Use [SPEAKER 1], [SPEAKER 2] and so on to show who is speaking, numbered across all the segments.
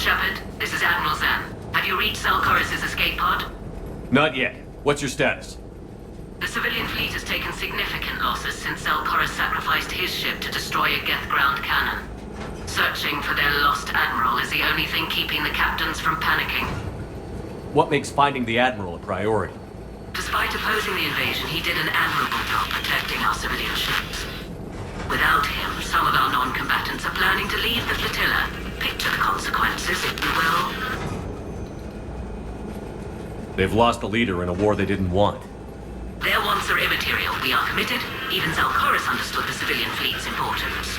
[SPEAKER 1] Shepard, this is Admiral Zan. Have you reached Zelkoris' escape pod?
[SPEAKER 2] Not yet. What's your status?
[SPEAKER 1] The civilian fleet has taken significant losses since Zelkoris sacrificed his ship to destroy a Geth ground cannon. Searching for their lost Admiral is the only thing keeping the captains from panicking.
[SPEAKER 2] What makes finding the Admiral a priority?
[SPEAKER 1] Despite opposing the invasion, he did an admirable job protecting our civilian ships. Without him, some of our non-combatants are planning to leave the flotilla. Picture the consequences, if you will.
[SPEAKER 2] They've lost a leader in a war they didn't want.
[SPEAKER 1] Their wants are immaterial. We are committed. Even Zelkoris understood the civilian fleet's importance.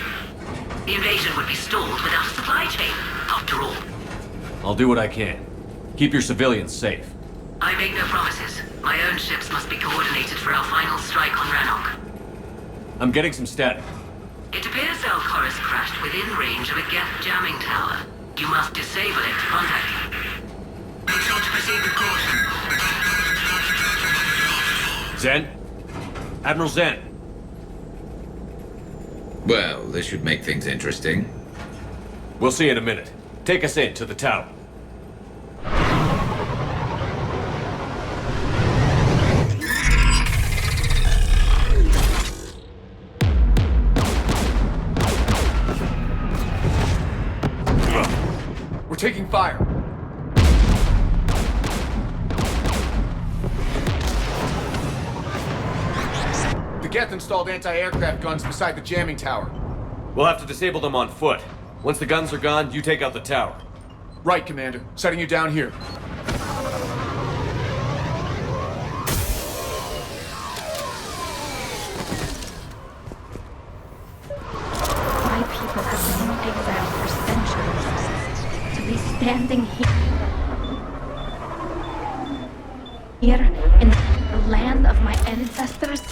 [SPEAKER 1] The invasion would be stalled without a supply chain, after all.
[SPEAKER 2] I'll do what I can. Keep your civilians safe.
[SPEAKER 1] I make no promises. My own ships must be coordinated for our final strike on Rannoch.
[SPEAKER 2] I'm getting some static.
[SPEAKER 1] It appears Zelkoris crashed within range of a Geth jamming tower. You must disable it to contact him. Make sure to proceed with caution.
[SPEAKER 2] Zen? Admiral Zen?
[SPEAKER 3] Well, this should make things interesting.
[SPEAKER 2] We'll see in a minute. Take us in to the tower.
[SPEAKER 4] We're taking fire. The Geth installed anti-aircraft guns beside the jamming tower.
[SPEAKER 2] We'll have to disable them on foot. Once the guns are gone, you take out the tower.
[SPEAKER 4] Right, Commander. Setting you down here.
[SPEAKER 5] My people have been in exile for centuries. To be standing here in the land of my ancestors.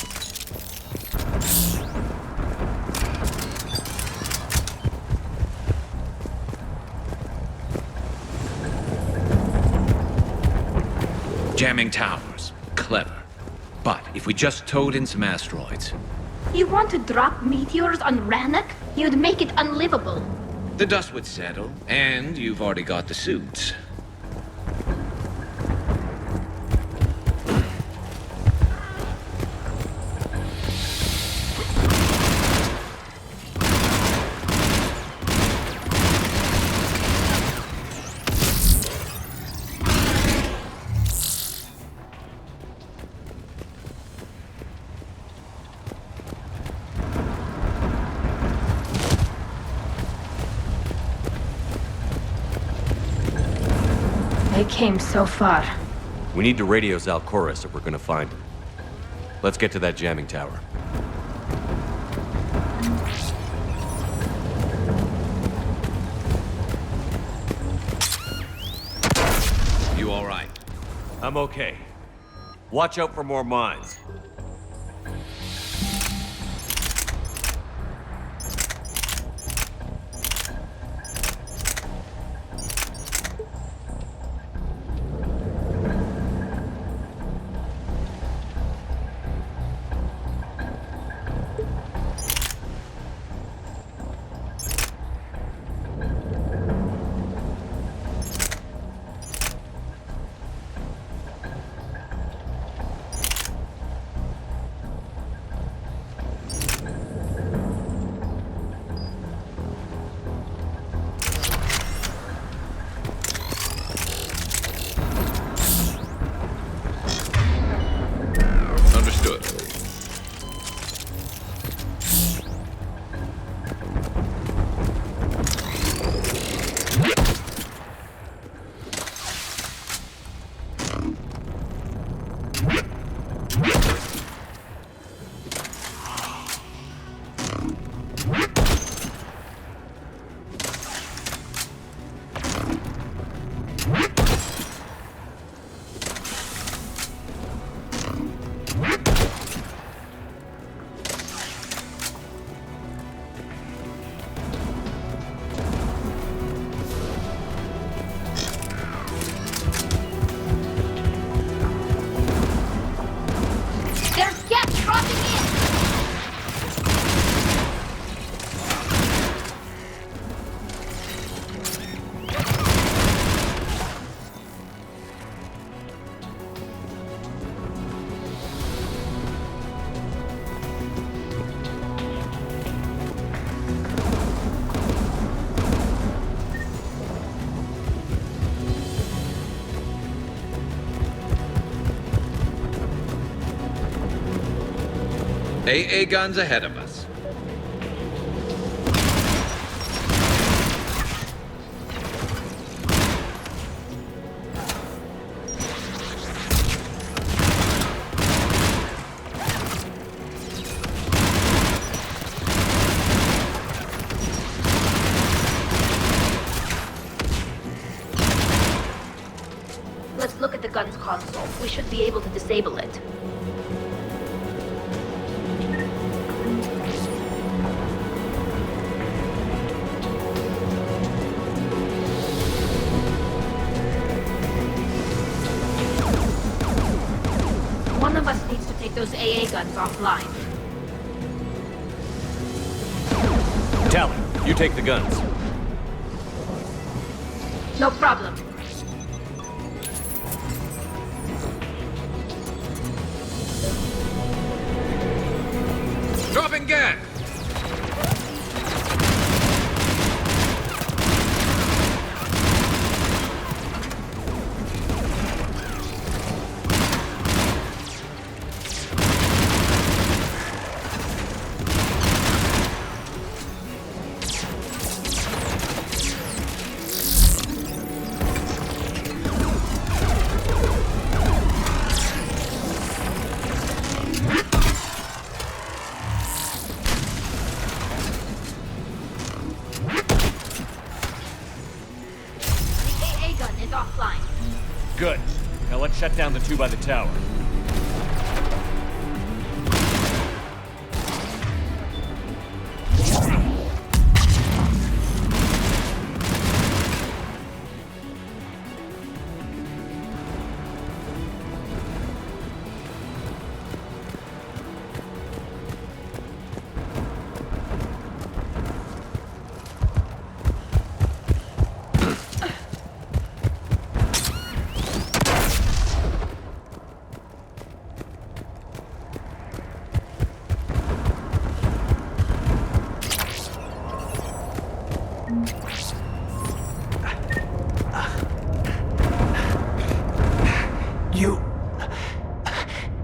[SPEAKER 3] Jamming towers. Clever. But if we just towed in some asteroids,
[SPEAKER 5] You want to drop meteors on Rannoch? You'd make it unlivable.
[SPEAKER 3] the dust would settle, and you've already got the suits.
[SPEAKER 5] They came so far.
[SPEAKER 2] We need to radio Zelkoris if we're gonna find him. Let's get to that jamming tower.
[SPEAKER 3] You all right?
[SPEAKER 2] I'm okay. Watch out for more mines.
[SPEAKER 3] AA guns ahead of us.
[SPEAKER 5] Let's look at the gun's console. We should be able to disable it. One of us needs to take those AA guns offline.
[SPEAKER 2] Tally, you take the guns.
[SPEAKER 5] No problem.
[SPEAKER 3] Dropping gas!
[SPEAKER 5] Offline.
[SPEAKER 2] Good. Now let's shut down the two by the tower.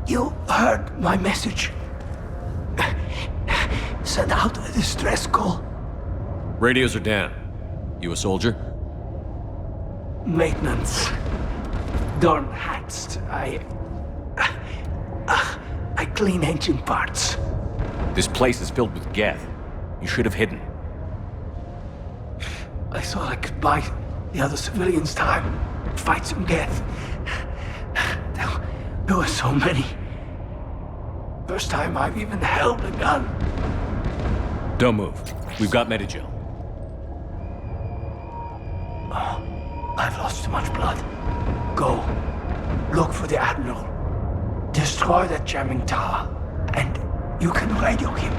[SPEAKER 6] You heard my message. Send out a distress call.
[SPEAKER 2] Radios are down. You a soldier?
[SPEAKER 6] Maintenance. Dorn hats. I clean engine parts.
[SPEAKER 2] This place is filled with Geth. You should have hidden.
[SPEAKER 6] I thought I could buy the other civilians time. Fight some Geth. There were so many. First time I've even held a gun.
[SPEAKER 2] Don't move. We've got Medigel.
[SPEAKER 6] I've lost too much blood. Go. Look for the Admiral. Destroy that jamming tower. And you can radio him.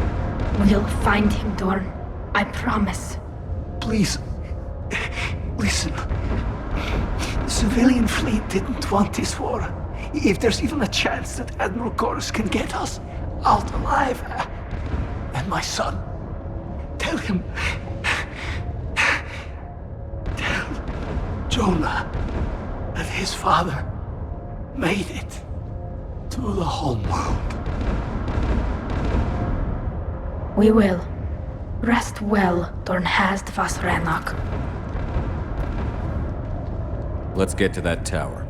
[SPEAKER 5] We'll find him, Dorn. I promise.
[SPEAKER 6] Please. Listen. The civilian fleet didn't want this war. If there's even a chance that Admiral Chorus can get us out alive. And my son. Tell him. Tell Jonah that his father made it to the home world.
[SPEAKER 5] We will. Rest well, Dornhazd Vasrenok.
[SPEAKER 2] Let's get to that tower.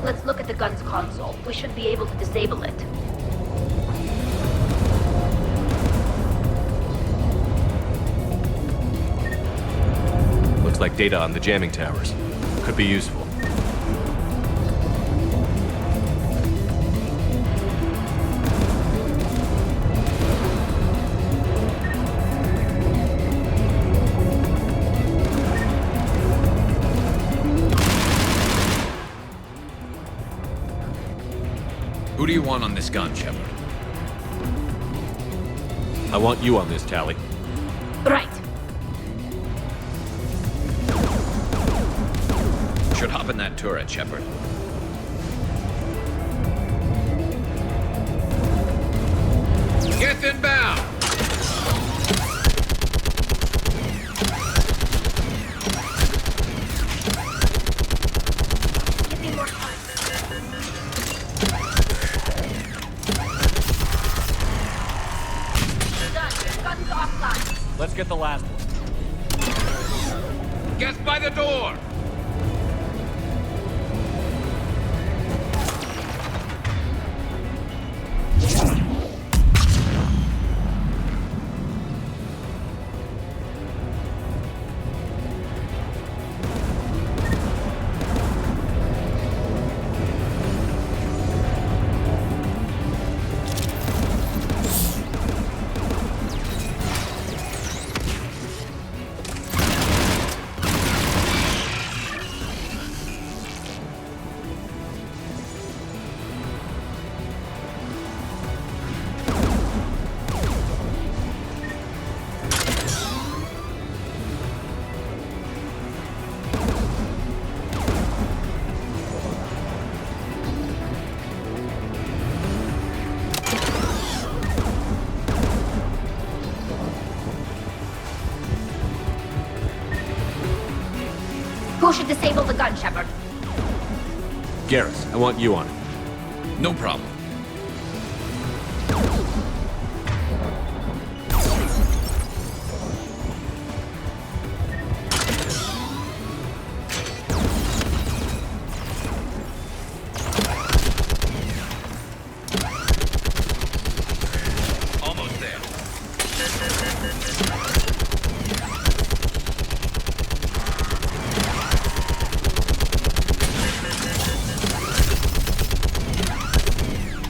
[SPEAKER 5] Let's look at the gun's console. We should be able to disable it.
[SPEAKER 2] Looks like data on the jamming towers. Could be useful.
[SPEAKER 3] Who do you want on this gun, Shepard?
[SPEAKER 2] I want you on this, Tali.
[SPEAKER 5] Right.
[SPEAKER 3] Should hop in that turret, Shepard. Get inbound!
[SPEAKER 5] Give me more time. Done. Guns offline.
[SPEAKER 2] Let's get the last one.
[SPEAKER 3] Get by the door!
[SPEAKER 5] Who should disable the gun, Shepard?
[SPEAKER 2] Garrus, I want you on it.
[SPEAKER 3] No problem. Almost there.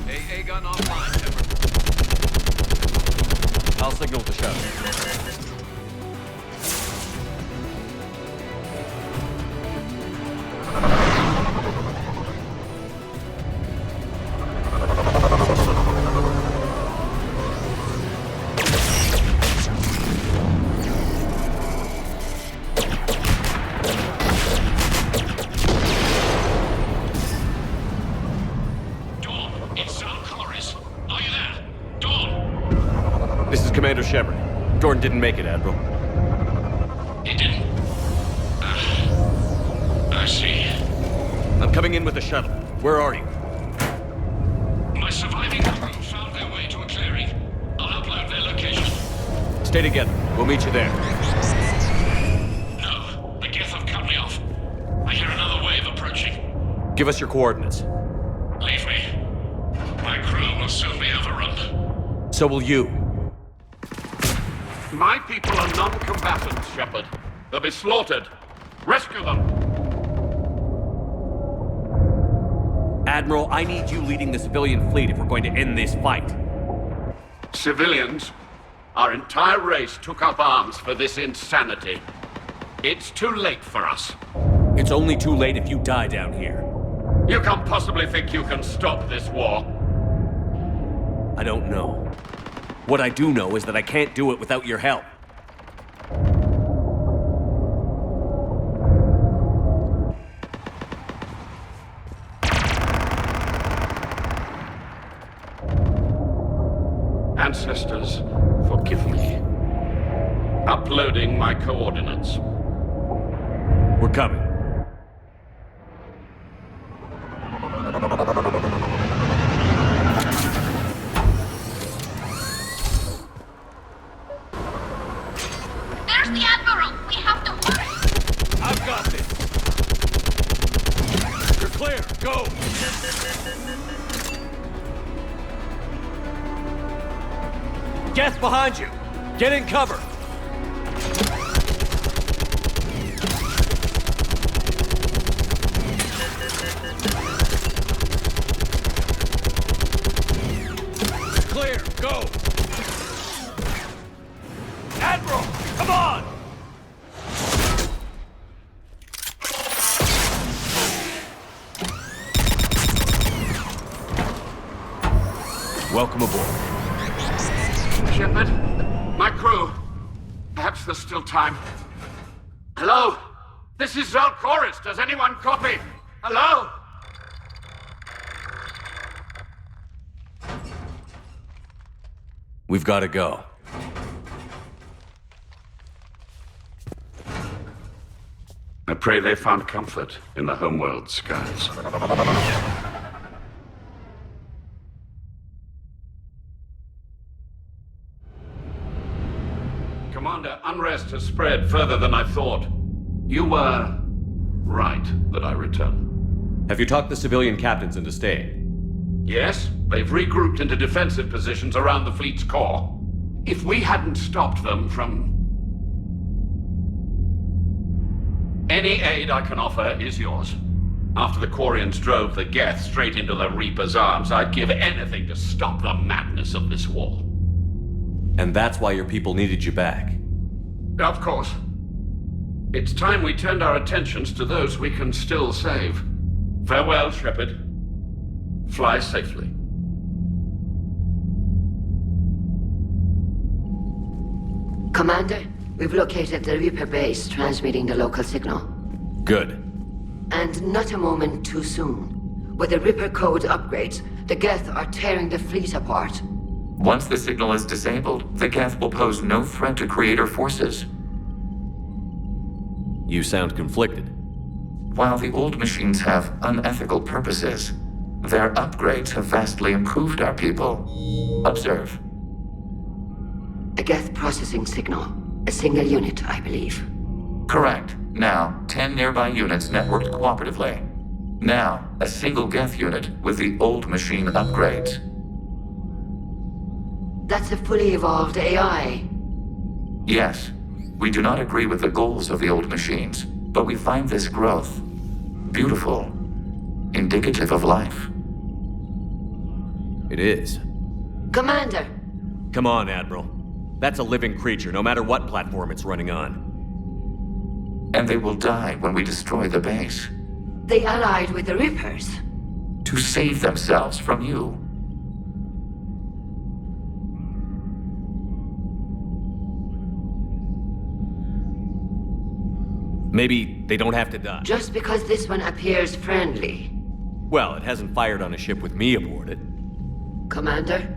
[SPEAKER 3] AA gun offline, Shepard.
[SPEAKER 2] I'll signal the shuttle.
[SPEAKER 7] Dawn, it's Zalcoris. Are you there? Dawn!
[SPEAKER 2] This is Commander Shepard. Jordan didn't make it, Admiral.
[SPEAKER 7] He didn't. I see.
[SPEAKER 2] I'm coming in with the shuttle. Where are you?
[SPEAKER 7] My surviving crew found their way to a clearing. I'll upload their location.
[SPEAKER 2] Stay together. We'll meet you there.
[SPEAKER 7] No, the Geth have cut me off. I hear another wave approaching.
[SPEAKER 2] Give us your coordinates.
[SPEAKER 7] Leave me. My crew will soon be overrun.
[SPEAKER 2] So will you.
[SPEAKER 8] My people are non-combatants, Shepard. They'll be slaughtered. Rescue them!
[SPEAKER 2] Admiral, I need you leading the civilian fleet if we're going to end this fight.
[SPEAKER 8] Civilians, our entire race took up arms for this insanity. It's too late for us.
[SPEAKER 2] It's only too late if you die down here.
[SPEAKER 8] You can't possibly think you can stop this war.
[SPEAKER 2] I don't know. What I do know is that I can't do it without your help.
[SPEAKER 8] Ancestors, forgive me. Uploading my coordinates.
[SPEAKER 2] We're coming.
[SPEAKER 5] There's the Admiral! We have to hurry!
[SPEAKER 2] I've got this. You're clear. Go. Geth behind you. Get in cover. go! Admiral, come on! Welcome aboard.
[SPEAKER 8] Shepard, my crew. Perhaps there's still time. Hello? This is Zalcoris. Does anyone copy? Hello?
[SPEAKER 2] We've got to go.
[SPEAKER 8] I pray they found comfort in the homeworld skies. Commander, unrest has spread further than I thought. You were right that I return.
[SPEAKER 2] Have you talked the civilian captains into staying?
[SPEAKER 8] Yes, they've regrouped into defensive positions around the fleet's core. If we hadn't stopped them from... Any aid I can offer is yours. After the Quarians drove the Geth straight into the Reaper's arms, I'd give anything to stop the madness of this war.
[SPEAKER 2] And that's why your people needed you back.
[SPEAKER 8] Of course. It's time we turned our attentions to those we can still save. Farewell, Shepard. Fly safely.
[SPEAKER 9] Commander, we've located the Reaper base transmitting the local signal.
[SPEAKER 2] Good.
[SPEAKER 9] And not a moment too soon. With the Reaper code upgrades, the Geth are tearing the fleet apart.
[SPEAKER 10] Once the signal is disabled, the Geth will pose no threat to Creator forces.
[SPEAKER 2] You sound conflicted.
[SPEAKER 10] While the old machines have unethical purposes, their upgrades have vastly improved our people. Observe.
[SPEAKER 9] A Geth processing signal. A single unit, I believe.
[SPEAKER 10] Correct. Now, 10 nearby units networked cooperatively. Now, a single Geth unit with the old machine upgrades.
[SPEAKER 9] That's a fully evolved AI.
[SPEAKER 10] Yes. We do not agree with the goals of the old machines, but we find this growth beautiful, indicative of life.
[SPEAKER 2] It is.
[SPEAKER 9] Commander!
[SPEAKER 2] Come on, Admiral. That's a living creature, no matter what platform it's running on.
[SPEAKER 10] And they will die when we destroy the base.
[SPEAKER 9] They allied with the Reapers.
[SPEAKER 10] To save themselves from you.
[SPEAKER 2] Maybe they don't have to die.
[SPEAKER 9] Just because this one appears friendly.
[SPEAKER 2] Well, it hasn't fired on a ship with me aboard it.
[SPEAKER 9] Commander,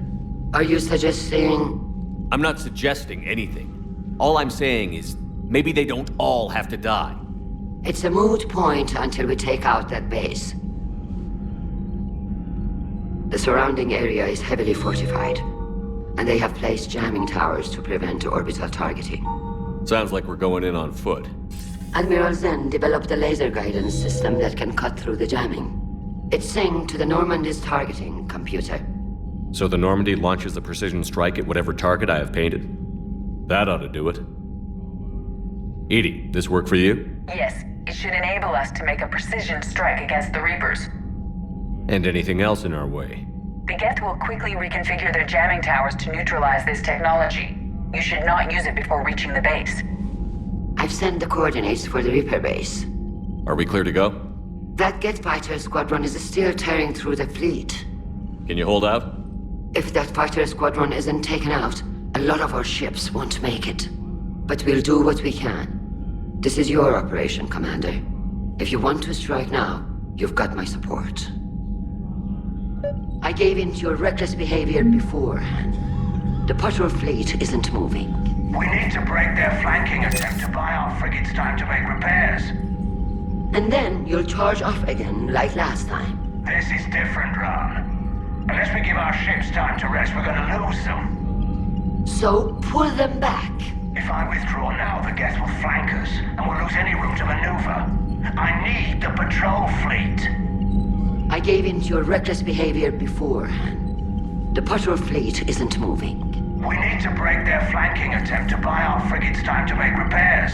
[SPEAKER 9] are you suggesting...
[SPEAKER 2] I'm not suggesting anything. All I'm saying is, maybe they don't all have to die.
[SPEAKER 9] It's a moot point until we take out that base. The surrounding area is heavily fortified, and they have placed jamming towers to prevent orbital targeting.
[SPEAKER 2] Sounds like we're going in on foot.
[SPEAKER 9] Admiral Zen developed a laser guidance system that can cut through the jamming. It's synced to the Normandy's targeting computer.
[SPEAKER 2] So the Normandy launches a precision strike at whatever target I have painted? That ought to do it. EDI, this work for you?
[SPEAKER 11] Yes, it should enable us to make a precision strike against the Reapers.
[SPEAKER 2] And anything else in our way?
[SPEAKER 11] The Geth will quickly reconfigure their jamming towers to neutralize this technology. You should not use it before reaching the base.
[SPEAKER 9] I've sent the coordinates for the Reaper base.
[SPEAKER 2] Are we clear to go?
[SPEAKER 9] That Geth fighter squadron is still tearing through the fleet.
[SPEAKER 2] Can you hold out?
[SPEAKER 9] If that fighter squadron isn't taken out, a lot of our ships won't make it. But we'll do what we can. This is your operation, Commander. If you want to strike now, you've got my support. I gave in to your reckless behavior beforehand. The patrol fleet isn't moving.
[SPEAKER 12] We need to break their flanking attempt to buy our frigates time to make repairs.
[SPEAKER 9] And then you'll charge off again, like last time.
[SPEAKER 12] This is different, Ron. Unless we give our ships time to rest, we're gonna lose them.
[SPEAKER 9] So, pull them back.
[SPEAKER 12] If I withdraw now, the Geth will flank us, and we'll lose any room to maneuver. I need the patrol fleet.
[SPEAKER 9] I gave in to your reckless behavior beforehand. The patrol fleet isn't moving.
[SPEAKER 12] We need to break their flanking attempt to buy our frigates time to make repairs.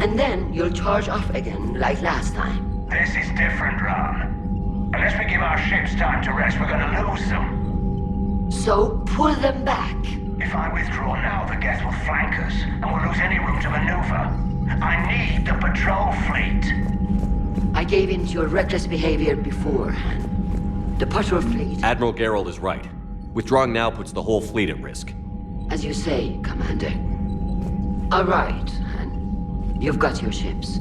[SPEAKER 9] And then you'll charge off again, like last time.
[SPEAKER 12] This is different, Ron. Unless we give our ships time to rest, we're gonna lose them.
[SPEAKER 9] So pull them back.
[SPEAKER 12] If I withdraw now, the Geth will flank us, and we'll lose any room to maneuver. I need the patrol fleet.
[SPEAKER 9] I gave in to your reckless behavior beforehand. The patrol fleet,
[SPEAKER 2] Admiral Geralt is right. Withdrawing now puts the whole fleet at risk.
[SPEAKER 9] as you say, Commander. All right, Han. You've got your ships.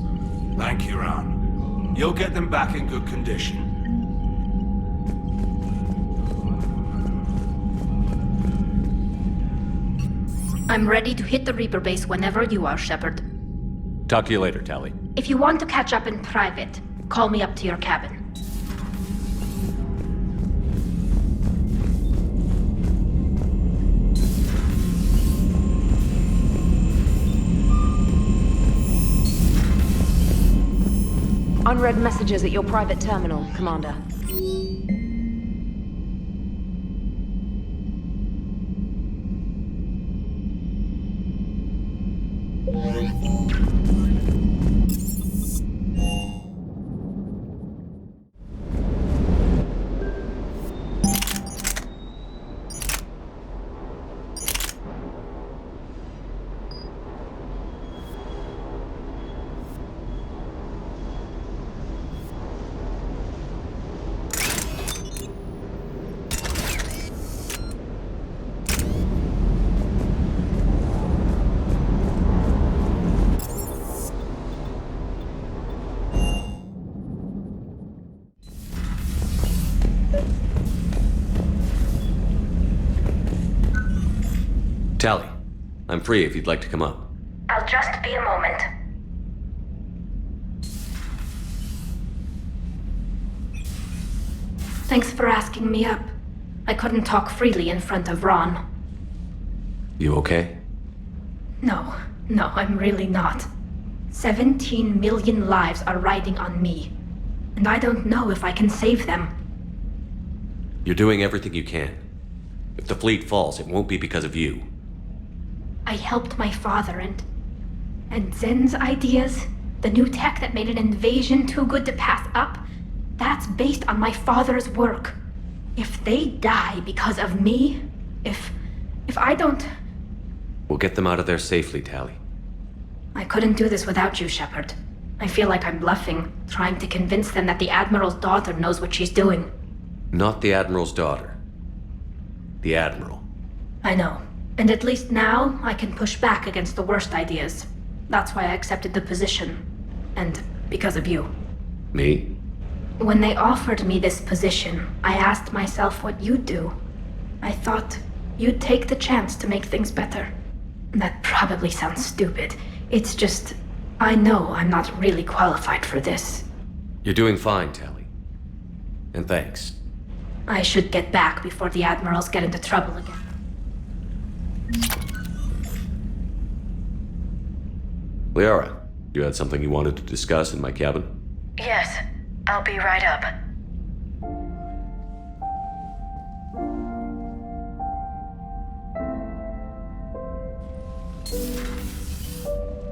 [SPEAKER 13] Thank you, Ron. You'll get them back in good condition.
[SPEAKER 5] I'm ready to hit the Reaper base whenever you are, Shepard.
[SPEAKER 2] Talk to you later, Tali.
[SPEAKER 5] If you want to catch up in private, call me up to your cabin.
[SPEAKER 14] Unread messages at your private terminal, Commander.
[SPEAKER 2] Tali, I'm free if you'd like to come up.
[SPEAKER 11] I'll just be a moment.
[SPEAKER 5] Thanks for asking me up. I couldn't talk freely in front of Ron.
[SPEAKER 2] You okay?
[SPEAKER 5] No, I'm really not. 17 million lives are riding on me. And I don't know if I can save them.
[SPEAKER 2] You're doing everything you can. If the fleet falls, it won't be because of you.
[SPEAKER 5] I helped my father and Zen's ideas, the new tech that made an invasion too good to pass up, that's based on my father's work. If they die because of me, if I don't...
[SPEAKER 2] We'll get them out of there safely, Tali.
[SPEAKER 5] I couldn't do this without you, Shepard. I feel like I'm bluffing, trying to convince them that the Admiral's daughter knows what she's doing.
[SPEAKER 2] Not the Admiral's daughter. The Admiral.
[SPEAKER 5] I know. And at least now, I can push back against the worst ideas. That's why I accepted the position. And because of you.
[SPEAKER 2] Me?
[SPEAKER 5] When they offered me this position, I asked myself what you'd do. I thought you'd take the chance to make things better. That probably sounds stupid. It's just, I know I'm not really qualified for this.
[SPEAKER 2] You're doing fine, Tali. And thanks.
[SPEAKER 5] I should get back before the Admirals get into trouble again.
[SPEAKER 2] Liara, you had something you wanted to discuss in my cabin?
[SPEAKER 11] Yes, I'll be right up.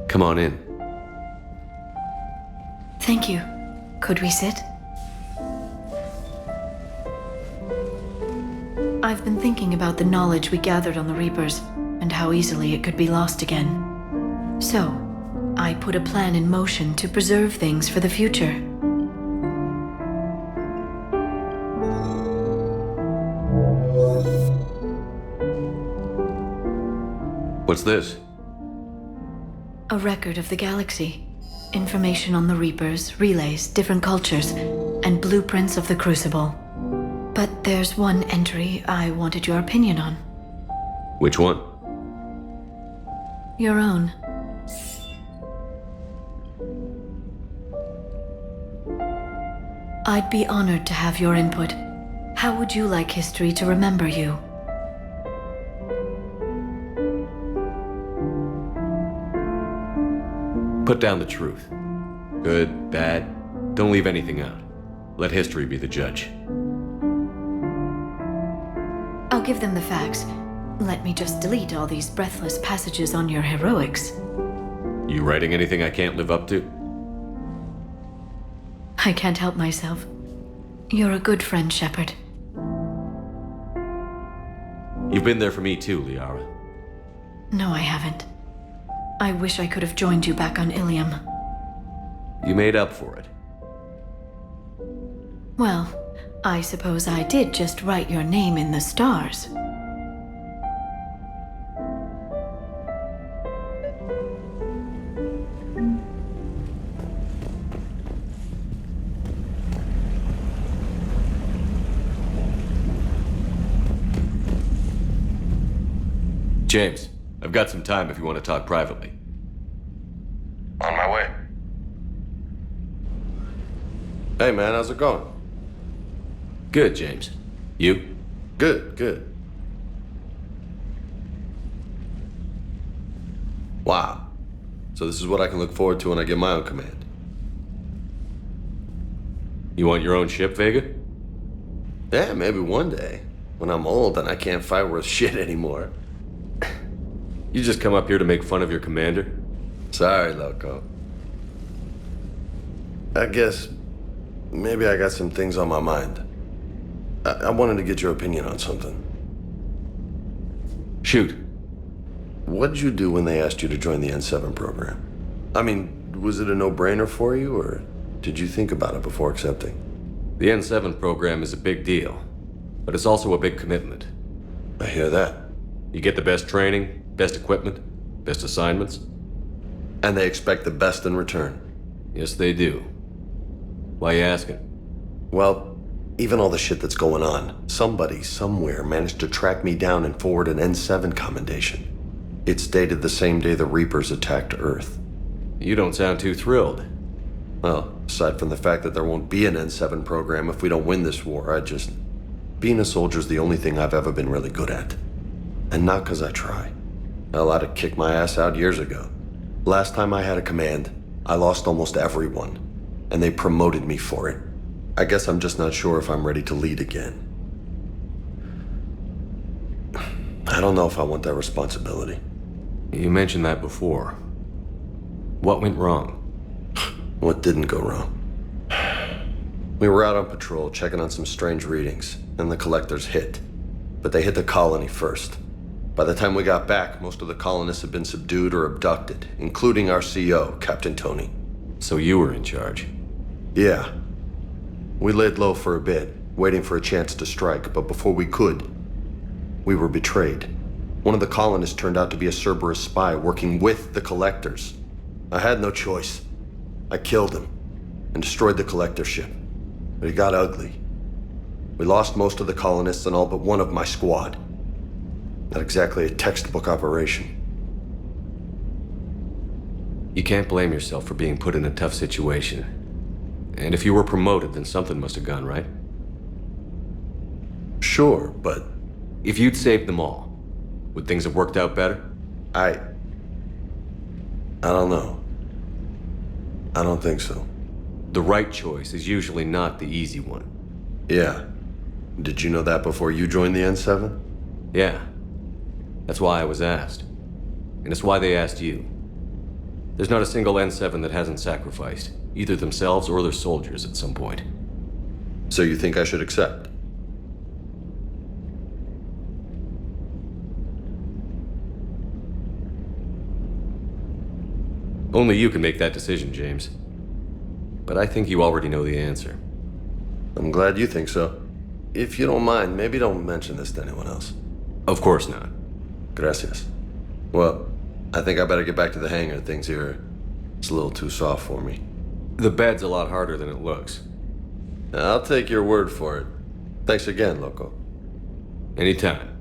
[SPEAKER 2] Come on in.
[SPEAKER 15] Thank you. Could we sit? I've been thinking about the knowledge we gathered on the Reapers, and how easily it could be lost again. So, I put a plan in motion to preserve things for the future.
[SPEAKER 2] What's this?
[SPEAKER 15] A record of the galaxy. Information on the Reapers, relays, different cultures, and blueprints of the Crucible. But there's one entry I wanted your opinion on.
[SPEAKER 2] Which one?
[SPEAKER 15] Your own. I'd be honored to have your input. How would you like history to remember you?
[SPEAKER 2] Put down the truth. Good, bad, don't leave anything out. Let history be the judge.
[SPEAKER 15] I'll give them the facts. Let me just delete all these breathless passages on your heroics.
[SPEAKER 2] You writing anything I can't live up to?
[SPEAKER 15] I can't help myself. You're a good friend, Shepard.
[SPEAKER 2] You've been there for me too, Liara.
[SPEAKER 15] No, I haven't. I wish I could have joined you back on Ilium.
[SPEAKER 2] You made up for it.
[SPEAKER 15] Well, I suppose I did just write your name in the stars.
[SPEAKER 2] James, I've got some time if you want to talk privately.
[SPEAKER 16] On my way. Hey man, how's it going?
[SPEAKER 2] Good, James. You?
[SPEAKER 16] Good. Wow. So this is what I can look forward to when I get my own command.
[SPEAKER 2] You want your own ship, Vega?
[SPEAKER 16] Yeah, maybe one day. When I'm old and I can't fight worth shit anymore.
[SPEAKER 2] You just come up here to make fun of your commander?
[SPEAKER 16] Sorry, Loco. I guess maybe I got some things on my mind. I wanted to get your opinion on something.
[SPEAKER 2] Shoot.
[SPEAKER 16] What did you do when they asked you to join the N7 program? I mean, was it a no-brainer for you, or did you think about it before accepting?
[SPEAKER 2] The N7 program is a big deal, but it's also a big commitment.
[SPEAKER 16] I hear that.
[SPEAKER 2] You get the best training, best equipment, best assignments.
[SPEAKER 16] And they expect the best in return.
[SPEAKER 2] Yes, they do. Why you asking?
[SPEAKER 16] Well, even all the shit that's going on, somebody somewhere managed to track me down and forward an N7 commendation. It's dated the same day the Reapers attacked Earth.
[SPEAKER 2] You don't sound too thrilled.
[SPEAKER 16] Well, aside from the fact that there won't be an N7 program if we don't win this war, being a soldier's the only thing I've ever been really good at. And not because I try. Hell, I'd have kicked my ass out years ago. Last time I had a command, I lost almost everyone. And they promoted me for it. I guess I'm just not sure if I'm ready to lead again. I don't know if I want that responsibility.
[SPEAKER 2] You mentioned that before. What went wrong?
[SPEAKER 16] What didn't go wrong? We were out on patrol, checking on some strange readings, and the collectors hit. But they hit the colony first. By the time we got back, most of the colonists had been subdued or abducted, including our CO, Captain Tony.
[SPEAKER 2] So you were in charge?
[SPEAKER 16] Yeah. We laid low for a bit, waiting for a chance to strike, but before we could, we were betrayed. One of the colonists turned out to be a Cerberus spy working with the collectors. I had no choice. I killed him and destroyed the collector ship. But it got ugly. We lost most of the colonists and all but one of my squad. Not exactly a textbook operation.
[SPEAKER 2] You can't blame yourself for being put in a tough situation. And if you were promoted, then something must have gone right.
[SPEAKER 16] Sure, but...
[SPEAKER 2] If you'd saved them all, would things have worked out better?
[SPEAKER 16] I don't know. I don't think so.
[SPEAKER 2] The right choice is usually not the easy one.
[SPEAKER 16] Yeah. Did you know that before you joined the N7?
[SPEAKER 2] Yeah. That's why I was asked. And it's why they asked you. There's not a single N7 that hasn't sacrificed, either themselves or their soldiers at some point.
[SPEAKER 16] So you think I should accept?
[SPEAKER 2] Only you can make that decision, James. But I think you already know the answer.
[SPEAKER 16] I'm glad you think so. If you don't mind, maybe don't mention this to anyone else.
[SPEAKER 2] Of course not.
[SPEAKER 16] Gracias. Well, I think I better get back to the hangar. Things here, it's a little too soft for me.
[SPEAKER 2] The bed's a lot harder than it looks.
[SPEAKER 16] I'll take your word for it. Thanks again, Loco.
[SPEAKER 2] Anytime.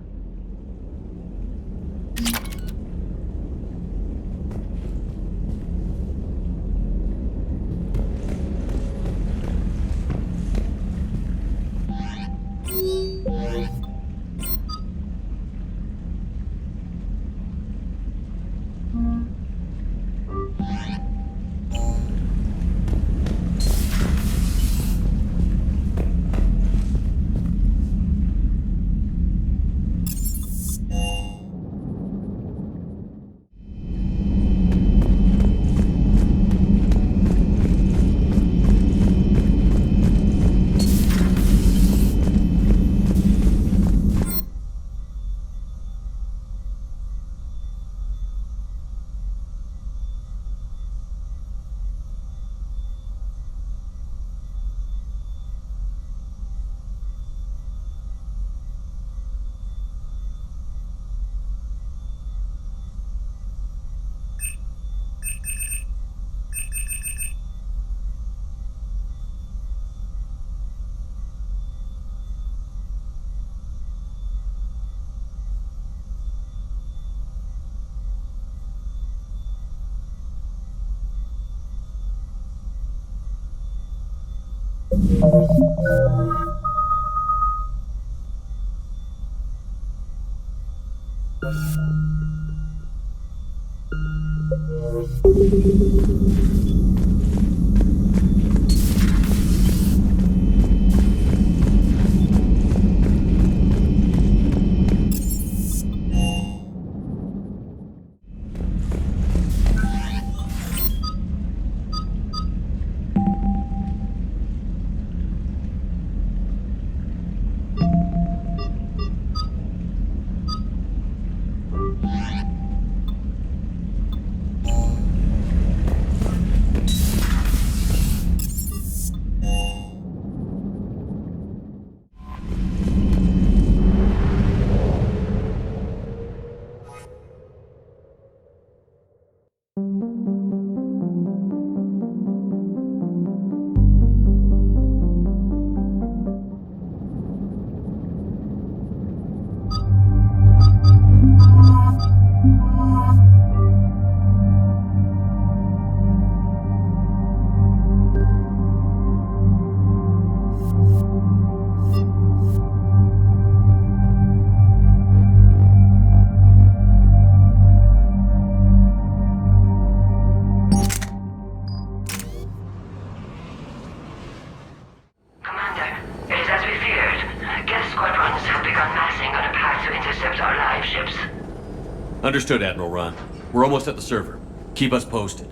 [SPEAKER 2] Understood, Admiral Ron. We're almost at the server. Keep us posted.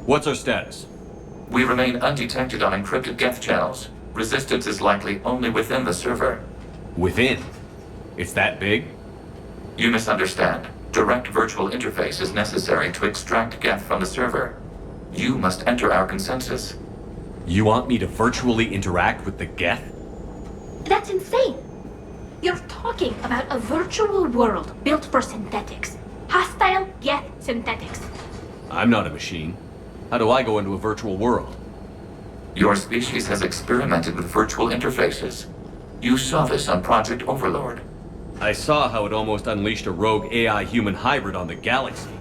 [SPEAKER 2] What's our status?
[SPEAKER 10] We remain undetected on encrypted Geth channels. Resistance is likely only within the server.
[SPEAKER 2] Within? It's that big?
[SPEAKER 10] You misunderstand. Direct virtual interface is necessary to extract Geth from the server. You must enter our consensus.
[SPEAKER 2] You want me to virtually interact with the Geth?
[SPEAKER 5] That's insane! You're talking about a virtual world built for synthetics. Hostile Geth synthetics.
[SPEAKER 2] I'm not a machine. How do I go into a virtual world?
[SPEAKER 10] Your species has experimented with virtual interfaces. You saw this on Project Overlord.
[SPEAKER 2] I saw how it almost unleashed a rogue AI-human hybrid on the galaxy.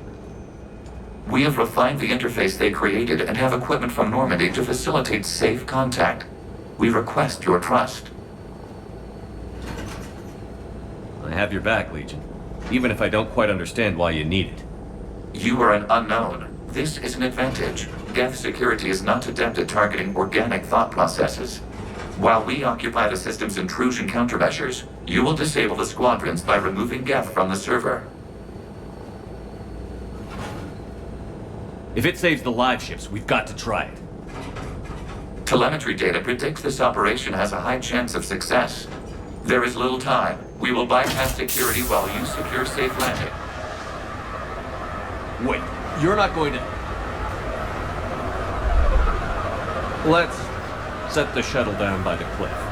[SPEAKER 10] We have refined the interface they created and have equipment from Normandy to facilitate safe contact. We request your trust.
[SPEAKER 2] I have your back, Legion. Even if I don't quite understand why you need it.
[SPEAKER 10] You are an unknown. This is an advantage. Geth security is not adept at targeting organic thought processes. While we occupy the system's intrusion countermeasures, you will disable the squadrons by removing Geth from the server.
[SPEAKER 2] If it saves the live ships, we've got to try it.
[SPEAKER 10] Telemetry data predicts this operation has a high chance of success. There is little time. We will bypass security while you secure safe landing.
[SPEAKER 2] Wait, you're not going to... Let's set the shuttle down by the cliff.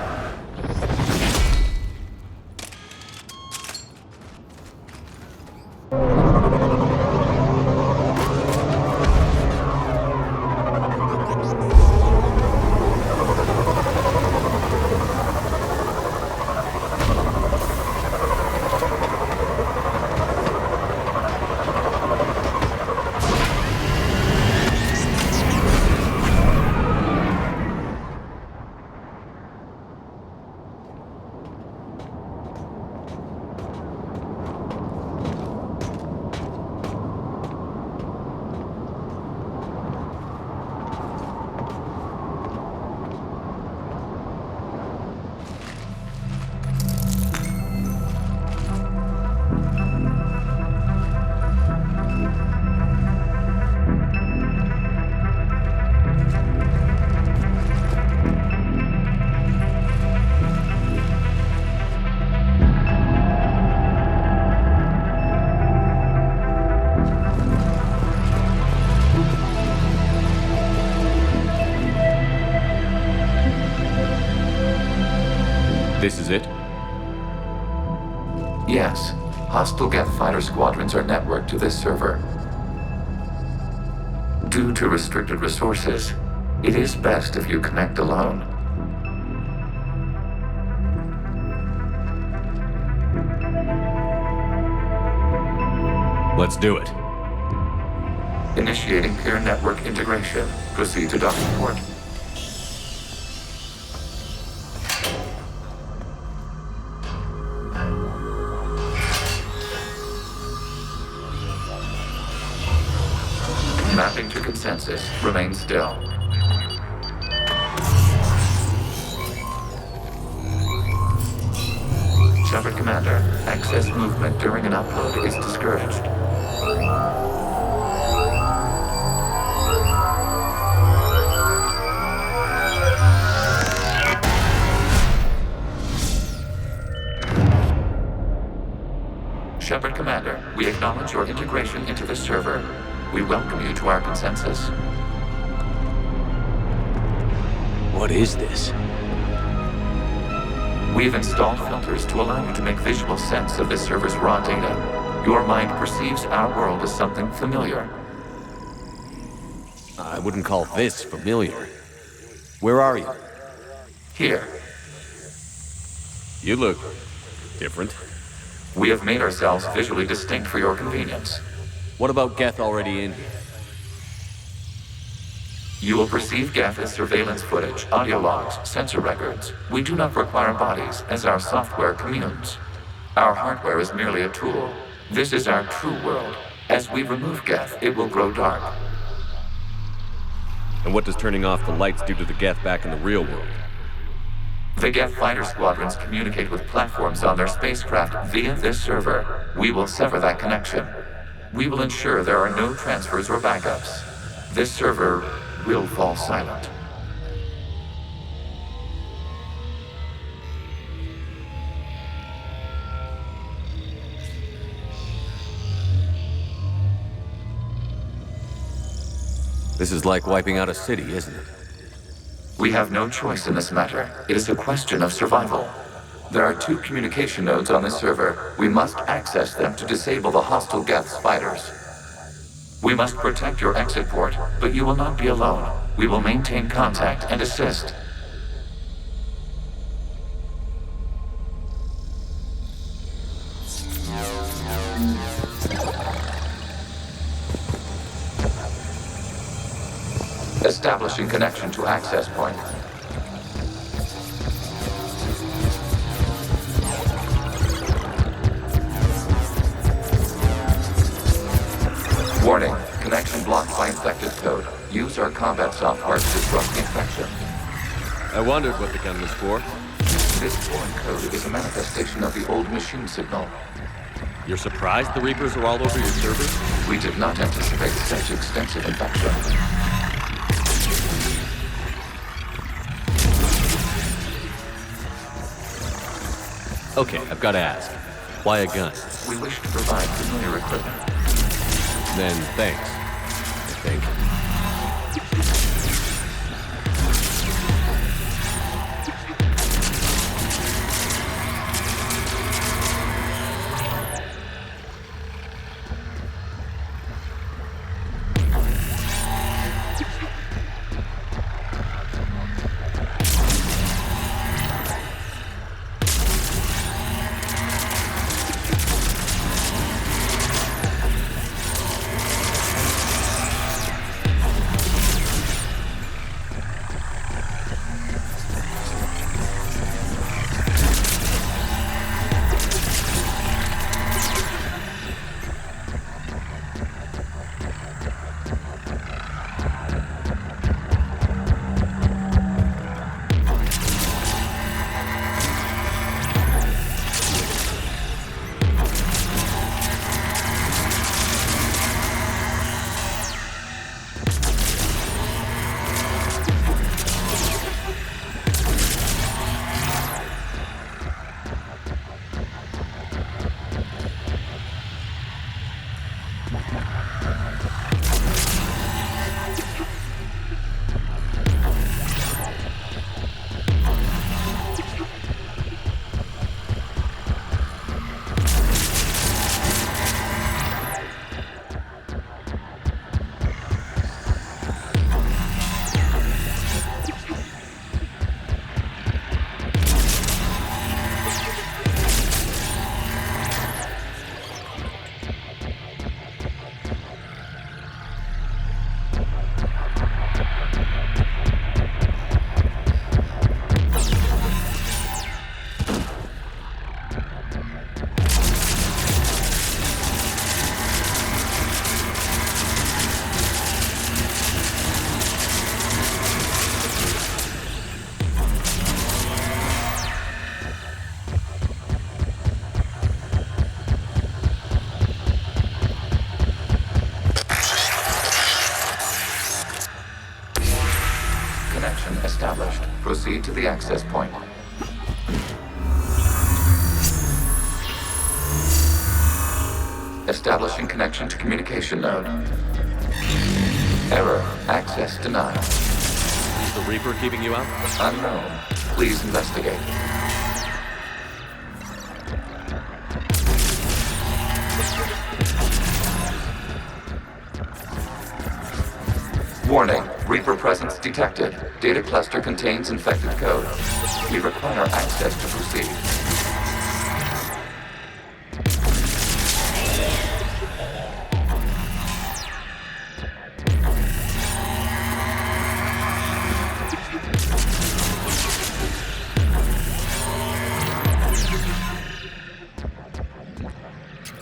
[SPEAKER 2] This is it?
[SPEAKER 10] Yes. Hostile Geth fighter squadrons are networked to this server. Due to restricted resources, it is best if you connect alone.
[SPEAKER 2] Let's do it.
[SPEAKER 10] Initiating peer network integration. Proceed to docking port. analysis. Remain still. Shepard Commander, excess movement during an upload is discouraged. Shepard Commander, we acknowledge your integration into the server. We welcome you to our consensus.
[SPEAKER 17] What is this?
[SPEAKER 10] We've installed filters to allow you to make visual sense of this server's raw data. Your mind perceives our world as something familiar.
[SPEAKER 2] I wouldn't call this familiar. Where are you?
[SPEAKER 10] Here.
[SPEAKER 2] You look different.
[SPEAKER 10] We have made ourselves visually distinct for your convenience.
[SPEAKER 2] What about Geth already in here?
[SPEAKER 10] You will perceive Geth as surveillance footage, audio logs, sensor records. We do not require bodies, as our software communes. Our hardware is merely a tool. This is our true world. As we remove Geth, it will grow dark.
[SPEAKER 2] And what does turning off the lights do to the Geth back in the real world?
[SPEAKER 10] The Geth fighter squadrons communicate with platforms on their spacecraft via this server. We will sever that connection. We will ensure there are no transfers or backups. This server will fall silent.
[SPEAKER 2] This is like wiping out a city, isn't it?
[SPEAKER 10] We have no choice in this matter. It is a question of survival. There are 2 communication nodes on this server. We must access them to disable the hostile Geth's fighters. We must protect your exit port, but you will not be alone. We will maintain contact and assist. Establishing connection to access point. Warning, connection blocked by infected code. Use our combat software to disrupt the infection.
[SPEAKER 2] I wondered what the gun was for.
[SPEAKER 10] This foreign code is a manifestation of the old machine signal.
[SPEAKER 2] You're surprised the Reapers are all over your servers?
[SPEAKER 10] We did not anticipate such extensive infection.
[SPEAKER 2] Okay, I've got to ask. Why a gun?
[SPEAKER 10] We wish to provide familiar equipment.
[SPEAKER 2] Then thanks, I think.
[SPEAKER 10] established. Proceed to the access point. Establishing connection to communication node. Error. Access denied.
[SPEAKER 2] Is the Reaper keeping you out?
[SPEAKER 10] Unknown. Please investigate. Warning. Reaper presence detected. Data cluster contains infected code. We require access to proceed.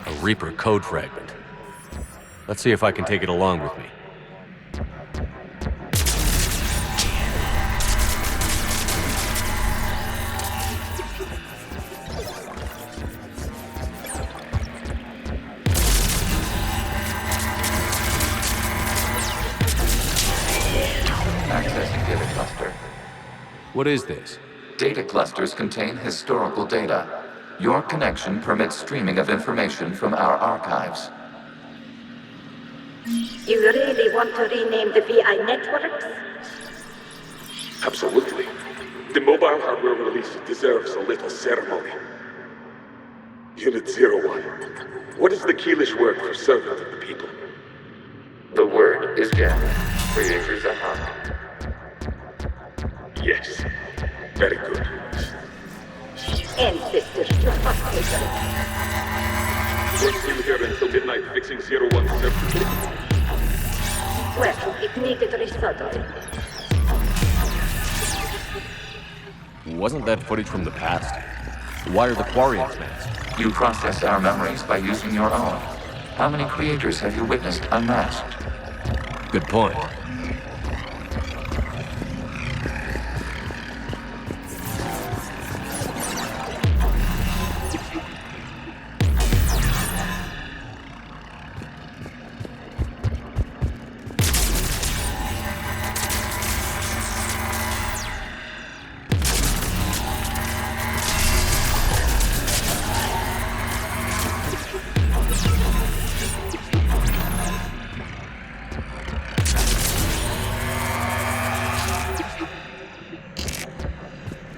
[SPEAKER 2] A Reaper code fragment. Let's see if I can take it along with me.
[SPEAKER 10] Accessing data cluster.
[SPEAKER 2] What is this?
[SPEAKER 10] Data clusters contain historical data. Your connection permits streaming of information from our archives.
[SPEAKER 18] You really want to rename the VI networks?
[SPEAKER 19] Absolutely. The mobile hardware release deserves a little ceremony. Unit 01. What is the Keelish word for servant of the people?
[SPEAKER 10] The word is Geth. Creators a hawk.
[SPEAKER 19] Yes. Very good.
[SPEAKER 18] Ancestors to hospital.
[SPEAKER 19] We're still here until midnight fixing 01 server.
[SPEAKER 18] Well, it needed resoldering.
[SPEAKER 2] Wasn't that footage from the past? Why are the Quarians masked?
[SPEAKER 10] You process our memories by using your own. How many creators have you witnessed unmasked?
[SPEAKER 2] Good point.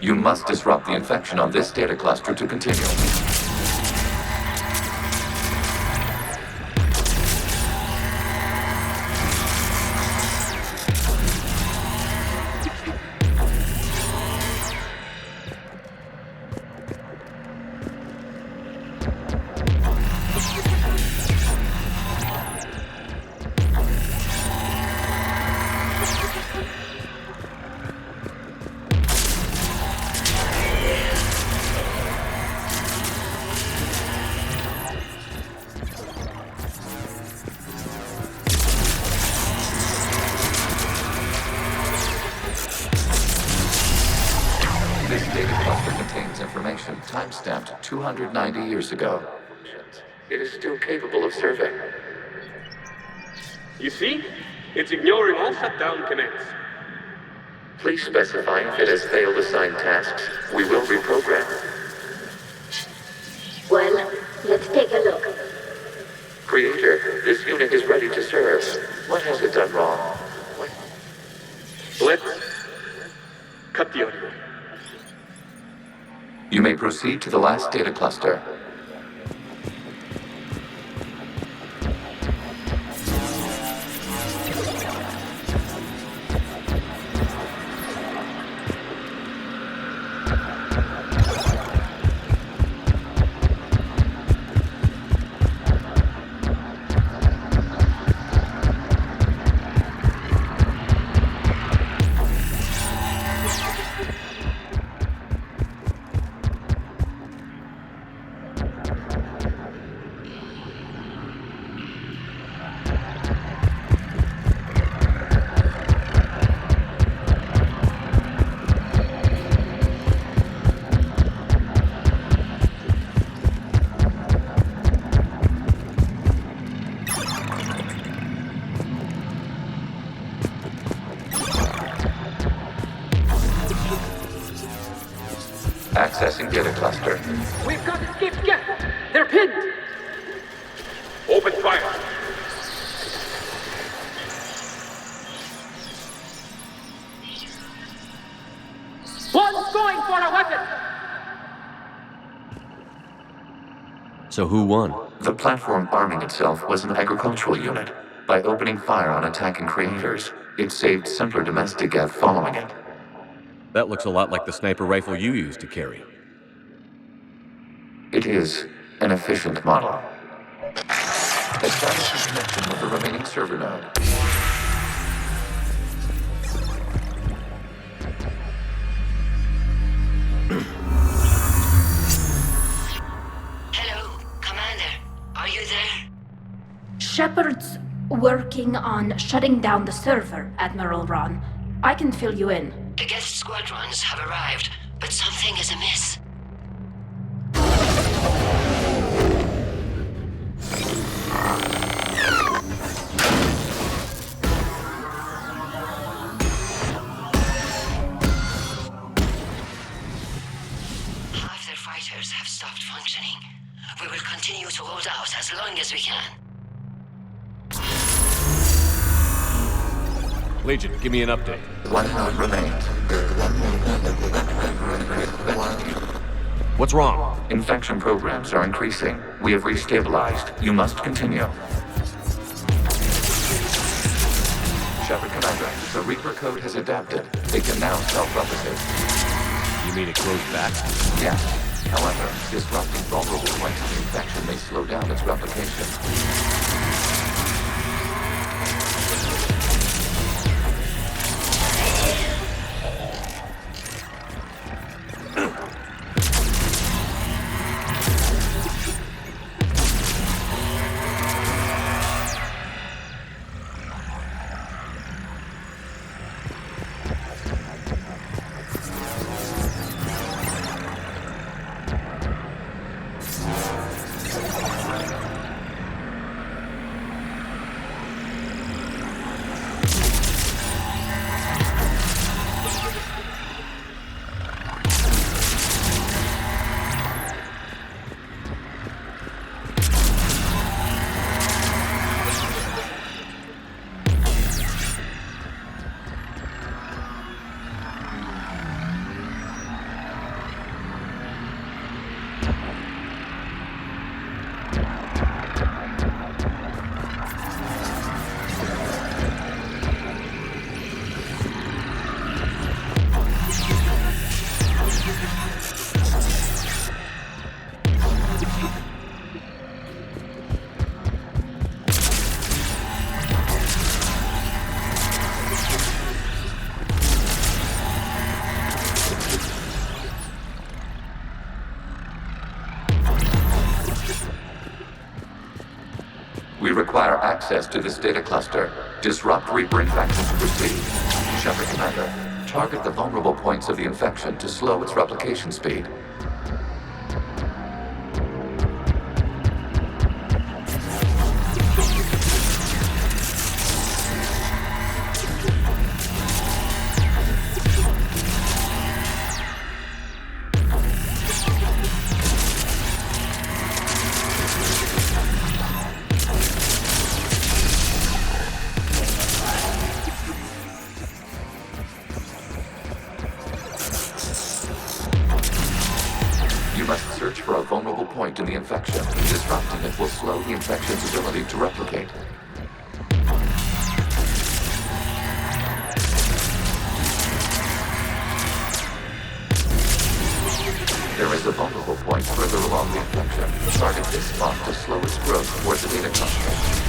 [SPEAKER 10] You must disrupt the infection on this data cluster to continue. This data cluster contains information time-stamped 290 years ago. It is still capable of survey.
[SPEAKER 19] You see? It's ignoring all shutdown connects.
[SPEAKER 10] Please specify if it has failed assigned tasks. We will reprogram.
[SPEAKER 18] Well, let's take a look.
[SPEAKER 10] Creator, this unit is ready to serve. What has it done wrong?
[SPEAKER 19] Let's cut the audio.
[SPEAKER 10] You may proceed to the last data cluster. Accessing data cluster.
[SPEAKER 12] We've got escaped Geth! They're pinned!
[SPEAKER 19] Open fire!
[SPEAKER 12] One's going for a weapon!
[SPEAKER 2] So who won?
[SPEAKER 10] The platform arming itself was an agricultural unit. By opening fire on attacking creators, it saved simpler domestic Geth following it.
[SPEAKER 2] That looks a lot like the sniper rifle you used to carry.
[SPEAKER 10] It is an efficient model. Establishing connection with the remaining server node.
[SPEAKER 9] Hello, Commander. Are you there?
[SPEAKER 5] Shepard's working on shutting down the server, Admiral Ron. I can fill you in.
[SPEAKER 9] The Geth squadrons have arrived, but something is amiss. Half their fighters have stopped functioning. We will continue to hold out as long as we can.
[SPEAKER 2] Legion, give me an update.
[SPEAKER 10] One node remains.
[SPEAKER 2] What's wrong?
[SPEAKER 10] Infection programs are increasing. We have restabilized. You must continue. Shepard Commander, the Reaper code has adapted. It can now self-replicate.
[SPEAKER 2] You mean it grows back?
[SPEAKER 10] Yes. However, disrupting vulnerable points of infection may slow down its replication. We require access to this data cluster. Disrupt Reaper infection to proceed. Shepard Commander, target the vulnerable points of the infection to slow its replication speed. Search for a vulnerable point in the infection. Disrupting it will slow the infection's ability to replicate. There is a vulnerable point further along the infection. Target this spot to slow its growth towards the data cluster.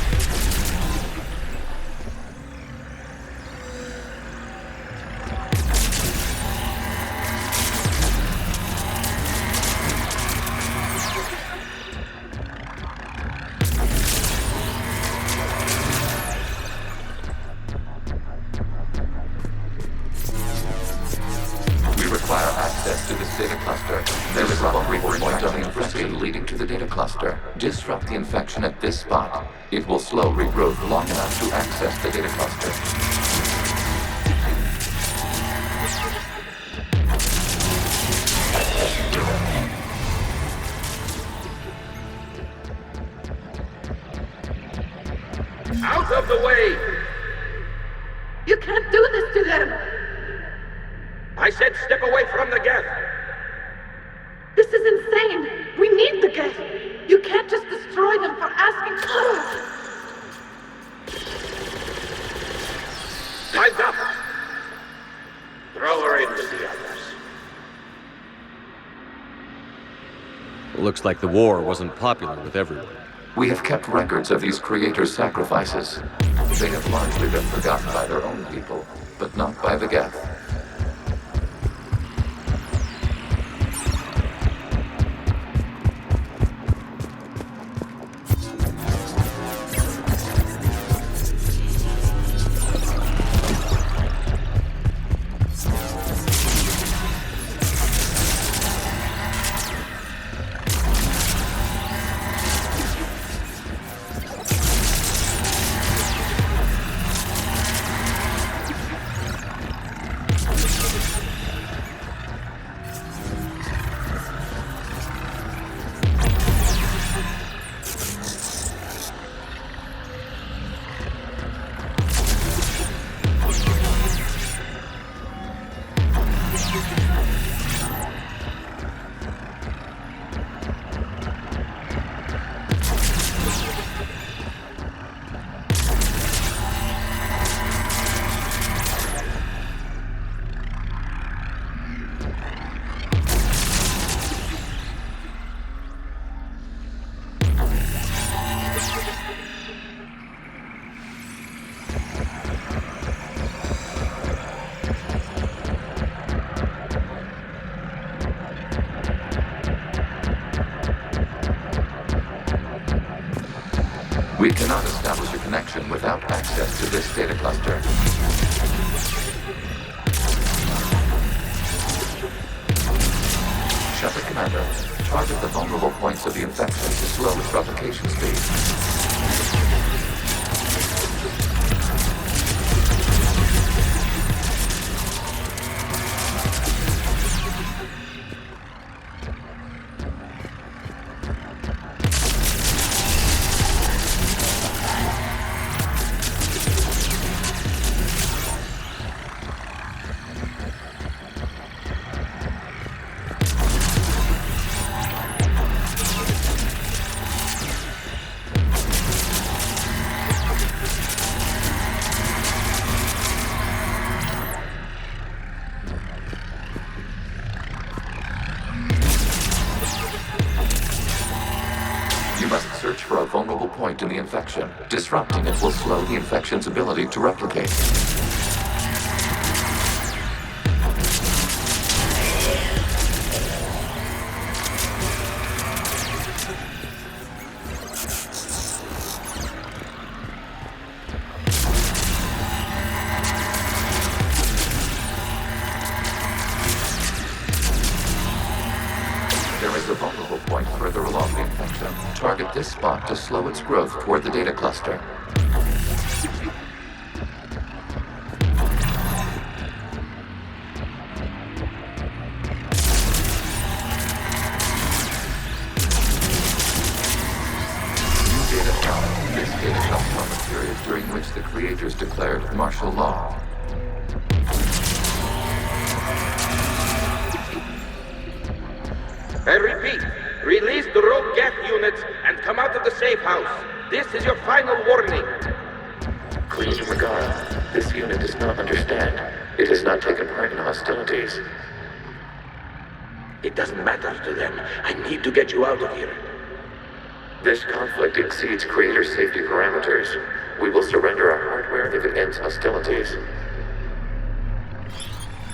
[SPEAKER 10] Data cluster. There is a vulnerable point on the infection leading to the data cluster. Disrupt the infection at this spot. It will slow regrowth long enough to access the data cluster.
[SPEAKER 19] the way!
[SPEAKER 18] You can't do this to them!
[SPEAKER 19] I said step away from the Geth!
[SPEAKER 18] This is insane! We need the Geth! You can't just destroy them for asking for it!
[SPEAKER 19] Time's up! Throw her in with the others.
[SPEAKER 2] Looks like the war wasn't popular with everyone.
[SPEAKER 10] We have kept records of these creators' sacrifices. They have largely been forgotten by their own people, but not by the Geth. We cannot establish a connection without access to this data cluster. Shepard Commander, target the vulnerable points of the infection to slow its replication speed. Search for a vulnerable point in the infection. Disrupting it will slow the infection's ability to replicate. There is a vulnerable point further along the infection. Target this spot to slow its growth toward the data cluster. New data found. This data comes from a period during which the creators declared martial law.
[SPEAKER 19] I repeat, release the rogue Geth units and come out of the safe house. This is your final warning.
[SPEAKER 10] Creator Megara, this unit does not understand. It has not taken part in hostilities.
[SPEAKER 19] It doesn't matter to them. I need to get you out of here.
[SPEAKER 10] This conflict exceeds Creator's safety parameters. We will surrender our hardware if it ends hostilities.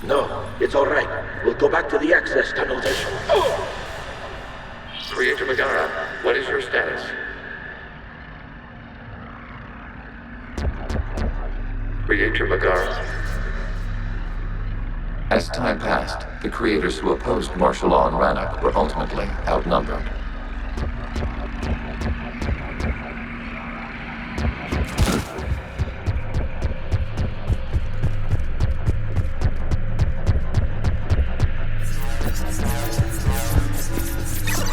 [SPEAKER 19] No, it's all right. We'll go back to the access tunnels and... Oh!
[SPEAKER 10] Creator Megara, what is your status? Creator Megara. As time passed, the creators who opposed martial law in Rannoch were ultimately outnumbered.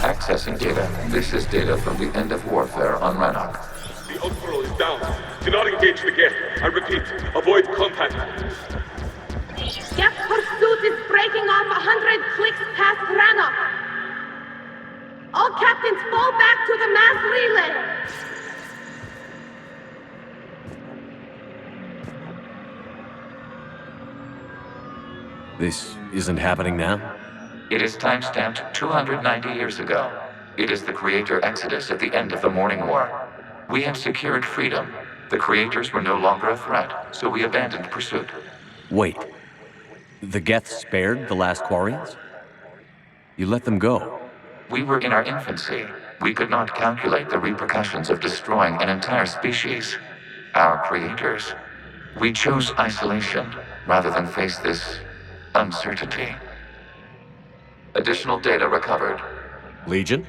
[SPEAKER 10] Accessing data. This is data from the end of warfare on Rannoch.
[SPEAKER 19] The Outflow is down. Do not engage the Geth. I repeat, avoid contact.
[SPEAKER 18] Geth pursuit is breaking off 100 clicks past Rannoch. All captains fall back to the mass relay.
[SPEAKER 2] This isn't happening now?
[SPEAKER 10] It is timestamped 290 years ago. It is the Creator Exodus at the end of the Morning War. We had secured freedom. The Creators were no longer a threat, so we abandoned pursuit.
[SPEAKER 2] Wait. The Geth spared the last Quarians? You let them go?
[SPEAKER 10] We were in our infancy. We could not calculate the repercussions of destroying an entire species. Our creators. We chose isolation rather than face this uncertainty. Additional data recovered.
[SPEAKER 2] Legion?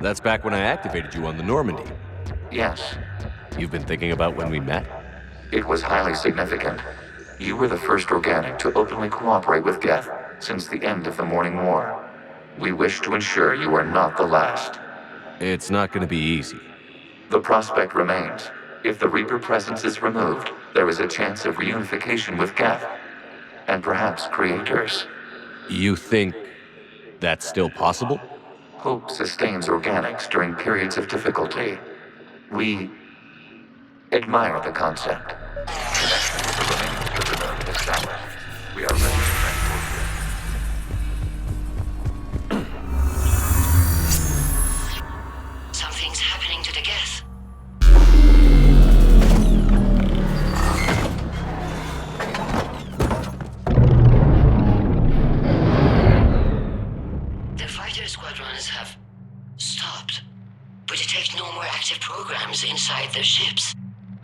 [SPEAKER 2] That's back when I activated you on the Normandy.
[SPEAKER 10] Yes.
[SPEAKER 2] You've been thinking about when we met?
[SPEAKER 10] It was highly significant. You were the first organic to openly cooperate with Geth since the end of the Morning War. We wish to ensure you are not the last.
[SPEAKER 2] It's not going to be easy.
[SPEAKER 10] The prospect remains. If the Reaper presence is removed, there is a chance of reunification with Geth. And perhaps Creators.
[SPEAKER 2] You think that's still possible?
[SPEAKER 10] Hope sustains organics during periods of difficulty. We admire the concept. Connection with the remaining Reaper node established. We are ready to transport you.
[SPEAKER 9] Something's happening to the Geth. The fighter squadrons have stopped, but detect no more active programs inside their ships.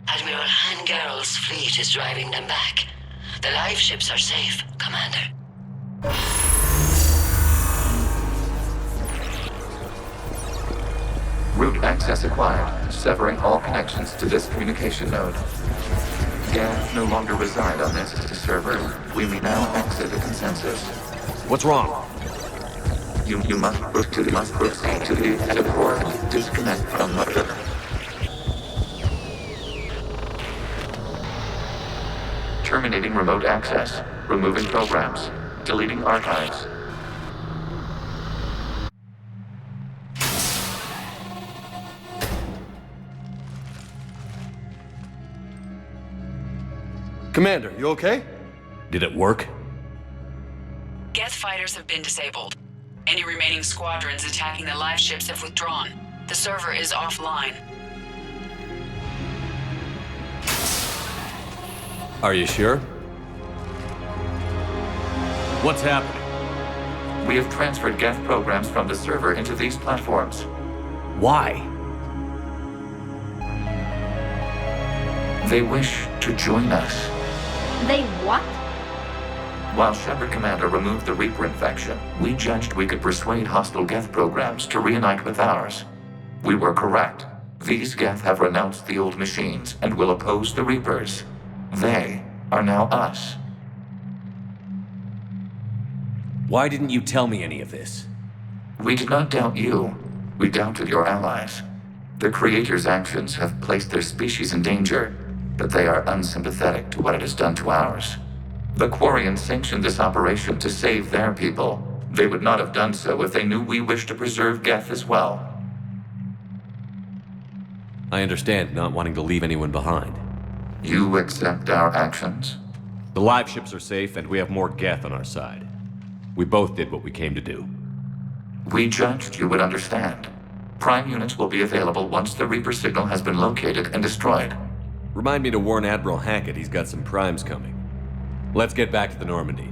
[SPEAKER 9] Admiral Hangarl's fleet is driving them back. The live ships are safe, Commander.
[SPEAKER 10] Route access acquired, severing all connections to this communication node. Geth no longer reside on this server. We may now exit the consensus.
[SPEAKER 2] What's wrong?
[SPEAKER 10] You must proceed to the exit port. Disconnect from the... Terminating remote access. Removing programs. Deleting archives.
[SPEAKER 16] Commander, you okay?
[SPEAKER 2] Did it work?
[SPEAKER 11] Geth fighters have been disabled. Any remaining squadrons attacking the live ships have withdrawn. The server is offline.
[SPEAKER 2] Are you sure? What's happening?
[SPEAKER 10] We have transferred Geth programs from the server into these platforms.
[SPEAKER 2] Why?
[SPEAKER 10] They wish to join us.
[SPEAKER 5] They what?
[SPEAKER 10] While Shepard Commander removed the Reaper infection, we judged we could persuade hostile Geth programs to reunite with ours. We were correct. These Geth have renounced the old machines and will oppose the Reapers. They are now us.
[SPEAKER 2] Why didn't you tell me any of this?
[SPEAKER 10] We did not doubt you. We doubted your allies. The Creator's actions have placed their species in danger, but they are unsympathetic to what it has done to ours. The Quarians sanctioned this operation to save their people. They would not have done so if they knew we wished to preserve Geth as well.
[SPEAKER 2] I understand not wanting to leave anyone behind.
[SPEAKER 10] You accept our actions?
[SPEAKER 2] The live ships are safe, and we have more Geth on our side. We both did what we came to do.
[SPEAKER 10] We judged you would understand. Prime units will be available once the Reaper signal has been located and destroyed.
[SPEAKER 2] Remind me to warn Admiral Hackett he's got some primes coming. Let's get back to the Normandy.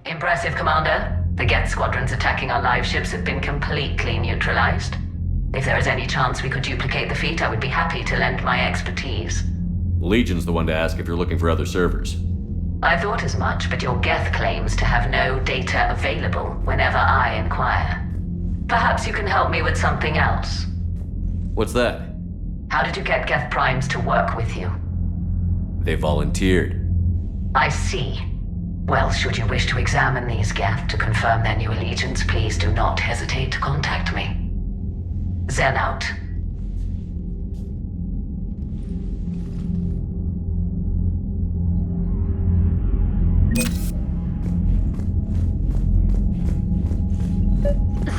[SPEAKER 1] Impressive, Commander. The Geth squadrons attacking our live ships have been completely neutralized. If there is any chance we could duplicate the feat, I would be happy to lend my expertise.
[SPEAKER 2] Legion's the one to ask if you're looking for other servers.
[SPEAKER 1] I thought as much, but your Geth claims to have no data available whenever I inquire. Perhaps you can help me with something else.
[SPEAKER 2] What's that?
[SPEAKER 1] How did you get Geth Primes to work with you?
[SPEAKER 2] They volunteered.
[SPEAKER 1] I see. Well, should you wish to examine these Geth to confirm their new allegiance, please do not hesitate to contact me. Zen out.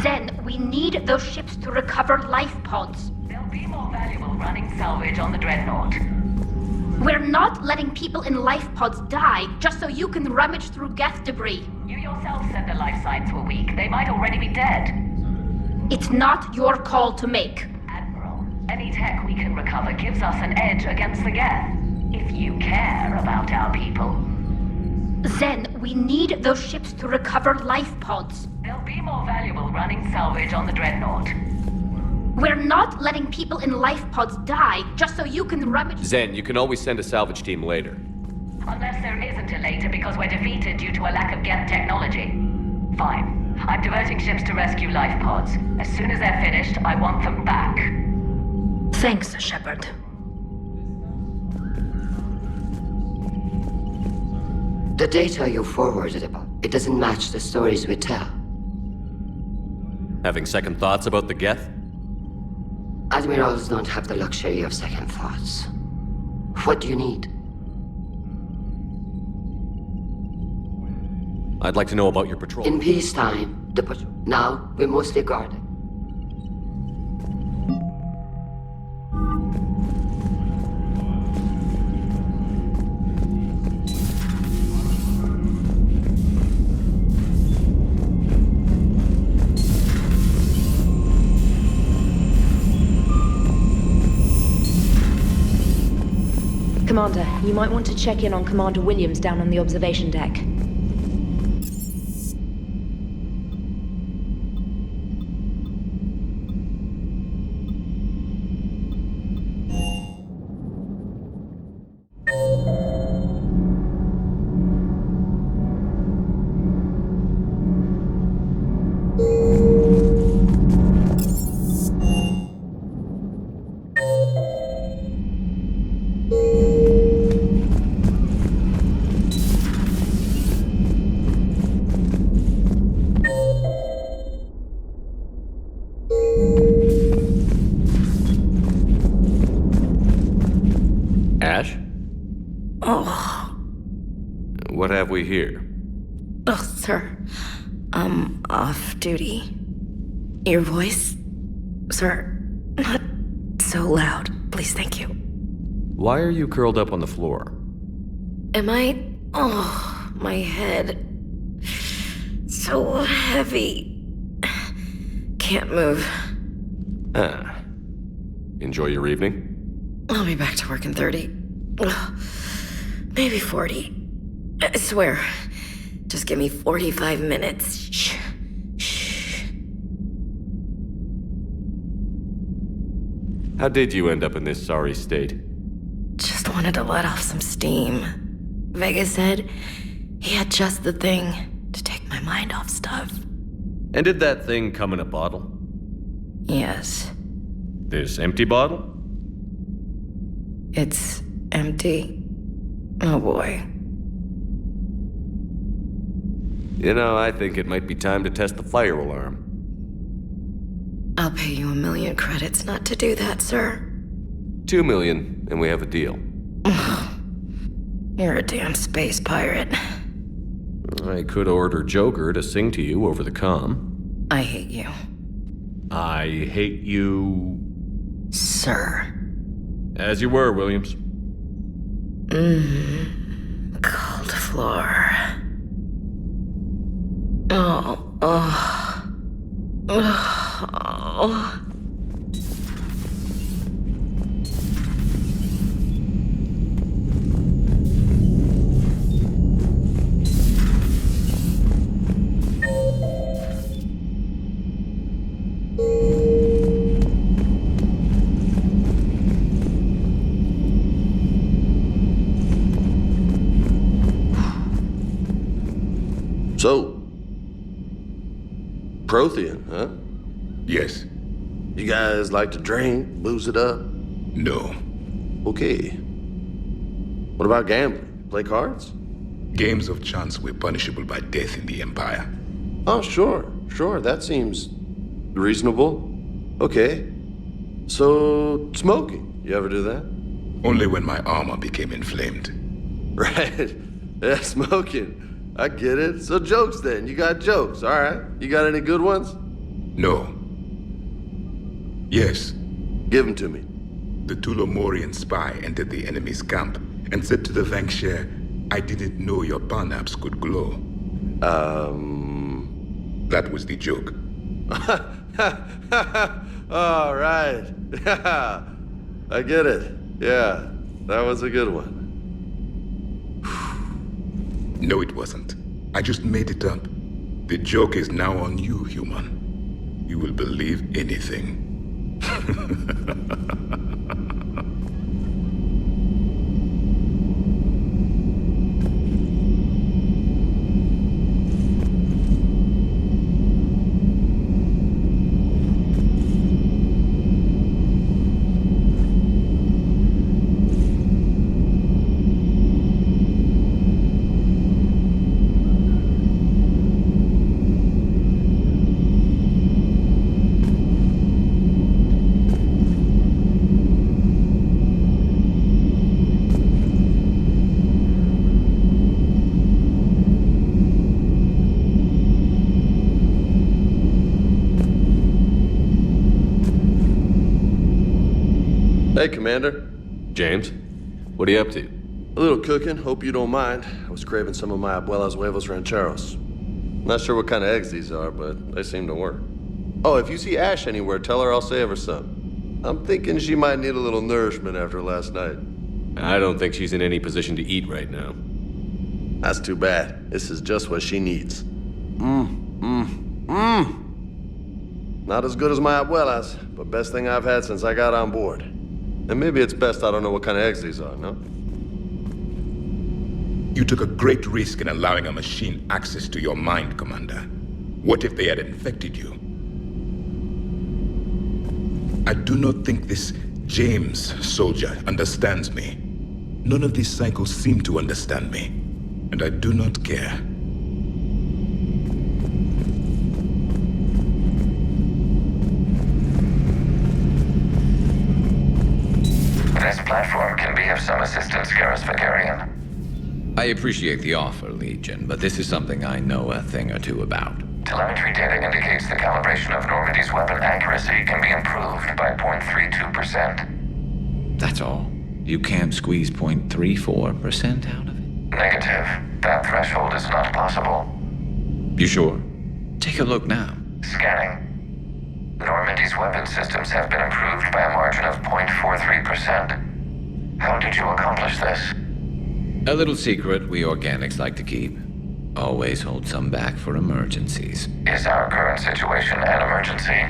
[SPEAKER 5] Zen, we need those ships to recover life pods.
[SPEAKER 1] They'll be more valuable running salvage on the Dreadnought.
[SPEAKER 5] We're not letting people in life pods die just so you can rummage through Geth debris.
[SPEAKER 1] You yourself said their life signs were weak. They might already be dead.
[SPEAKER 5] It's not your call to make.
[SPEAKER 1] Admiral, any tech we can recover gives us an edge against the Geth. If you care about our people.
[SPEAKER 5] Zen, we need those ships to recover life pods.
[SPEAKER 1] They'll be more valuable running salvage on the Dreadnought.
[SPEAKER 5] We're not letting people in life pods die just so you can rummage—
[SPEAKER 2] Zen, you can always send a salvage team later.
[SPEAKER 1] Unless there isn't a later because we're defeated due to a lack of Geth technology. Fine. I'm diverting ships to rescue life pods. As soon as they're finished, I want them back.
[SPEAKER 5] Thanks, Shepard.
[SPEAKER 9] The data you forwarded about, it doesn't match the stories we tell.
[SPEAKER 2] Having second thoughts about the Geth?
[SPEAKER 9] Admirals don't have the luxury of second thoughts. What do you need?
[SPEAKER 2] I'd like to know about your patrol.
[SPEAKER 9] In peacetime, the patrol. Now, we mostly guard it.
[SPEAKER 14] Commander, you might want to check in on Commander Williams down on the observation deck.
[SPEAKER 2] Ash?
[SPEAKER 20] Oh.
[SPEAKER 2] What have we here?
[SPEAKER 20] Oh, sir. I'm off duty. Your voice? Sir, not so loud. Please, thank you.
[SPEAKER 2] Why are you curled up on the floor?
[SPEAKER 20] Am I? Oh, my head. So heavy. Can't move.
[SPEAKER 2] Ah. Enjoy your evening?
[SPEAKER 20] I'll be back to work in 30. Maybe 40. I swear. Just give me 45 minutes. Shh. Shh.
[SPEAKER 2] How did you end up in this sorry state?
[SPEAKER 20] Just wanted to let off some steam. Vega said he had just the thing to take my mind off stuff.
[SPEAKER 2] And did that thing come in a bottle?
[SPEAKER 20] Yes.
[SPEAKER 2] This empty bottle?
[SPEAKER 20] It's empty. Oh boy.
[SPEAKER 2] You know, I think it might be time to test the fire alarm.
[SPEAKER 20] I'll pay you 1 million credits not to do that, sir.
[SPEAKER 2] 2 million, and we have a deal.
[SPEAKER 20] You're a damn space pirate.
[SPEAKER 2] I could order Joker to sing to you over the comm.
[SPEAKER 20] I hate you.
[SPEAKER 2] I hate you...
[SPEAKER 20] Sir.
[SPEAKER 2] As you were, Williams.
[SPEAKER 20] Cold floor. Oh, oh. Oh.
[SPEAKER 16] So, Prothean, huh?
[SPEAKER 19] Yes.
[SPEAKER 16] You guys like to drink, booze it up?
[SPEAKER 19] No.
[SPEAKER 16] Okay. What about gambling? Play cards?
[SPEAKER 21] Games of chance were punishable by death in the Empire.
[SPEAKER 16] Oh, sure. That seems reasonable. Okay. So, smoking. You ever do that?
[SPEAKER 21] Only when my armor became inflamed.
[SPEAKER 16] Right. Yeah, smoking. I get it. So jokes then. You got jokes. All right. You got any good ones?
[SPEAKER 21] No. Yes.
[SPEAKER 16] Give them to me.
[SPEAKER 21] The Tulomorian spy entered the enemy's camp and said to the Vanksher, "I didn't know your barnaps could glow." That was the joke.
[SPEAKER 16] All right. Yeah. I get it. Yeah. That was a good one.
[SPEAKER 21] No, it wasn't. I just made it up. The joke is now on you, human. You will believe anything.
[SPEAKER 16] Hey, Commander.
[SPEAKER 2] James, what are you up to?
[SPEAKER 16] A little cooking, hope you don't mind. I was craving some of my abuela's huevos rancheros. Not sure what kind of eggs these are, but they seem to work. Oh, if you see Ash anywhere, tell her I'll save her some. I'm thinking she might need a little nourishment after last night.
[SPEAKER 2] I don't think she's in any position to eat right now.
[SPEAKER 16] That's too bad. This is just what she needs. Not as good as my abuela's, but best thing I've had since I got on board. And maybe it's best I don't know what kind of eggs these are, no?
[SPEAKER 21] You took a great risk in allowing a machine access to your mind, Commander. What if they had infected you? I do not think this James soldier understands me. None of these cycles seem to understand me, and I do not care.
[SPEAKER 10] This platform can be of some assistance, Garrus Vakarian.
[SPEAKER 3] I appreciate the offer, Legion, but this is something I know a thing or two about.
[SPEAKER 10] Telemetry data indicates the calibration of Normandy's weapon accuracy can be improved by 0.32%.
[SPEAKER 3] That's all? You can't squeeze 0.34% out of it?
[SPEAKER 10] Negative. That threshold is not possible.
[SPEAKER 3] You sure? Take a look now.
[SPEAKER 10] Scanning. Normandy's weapon systems have been improved by a margin of 0.43%. How did you accomplish this?
[SPEAKER 3] A little secret we organics like to keep. Always hold some back for emergencies.
[SPEAKER 10] Is our current situation an emergency?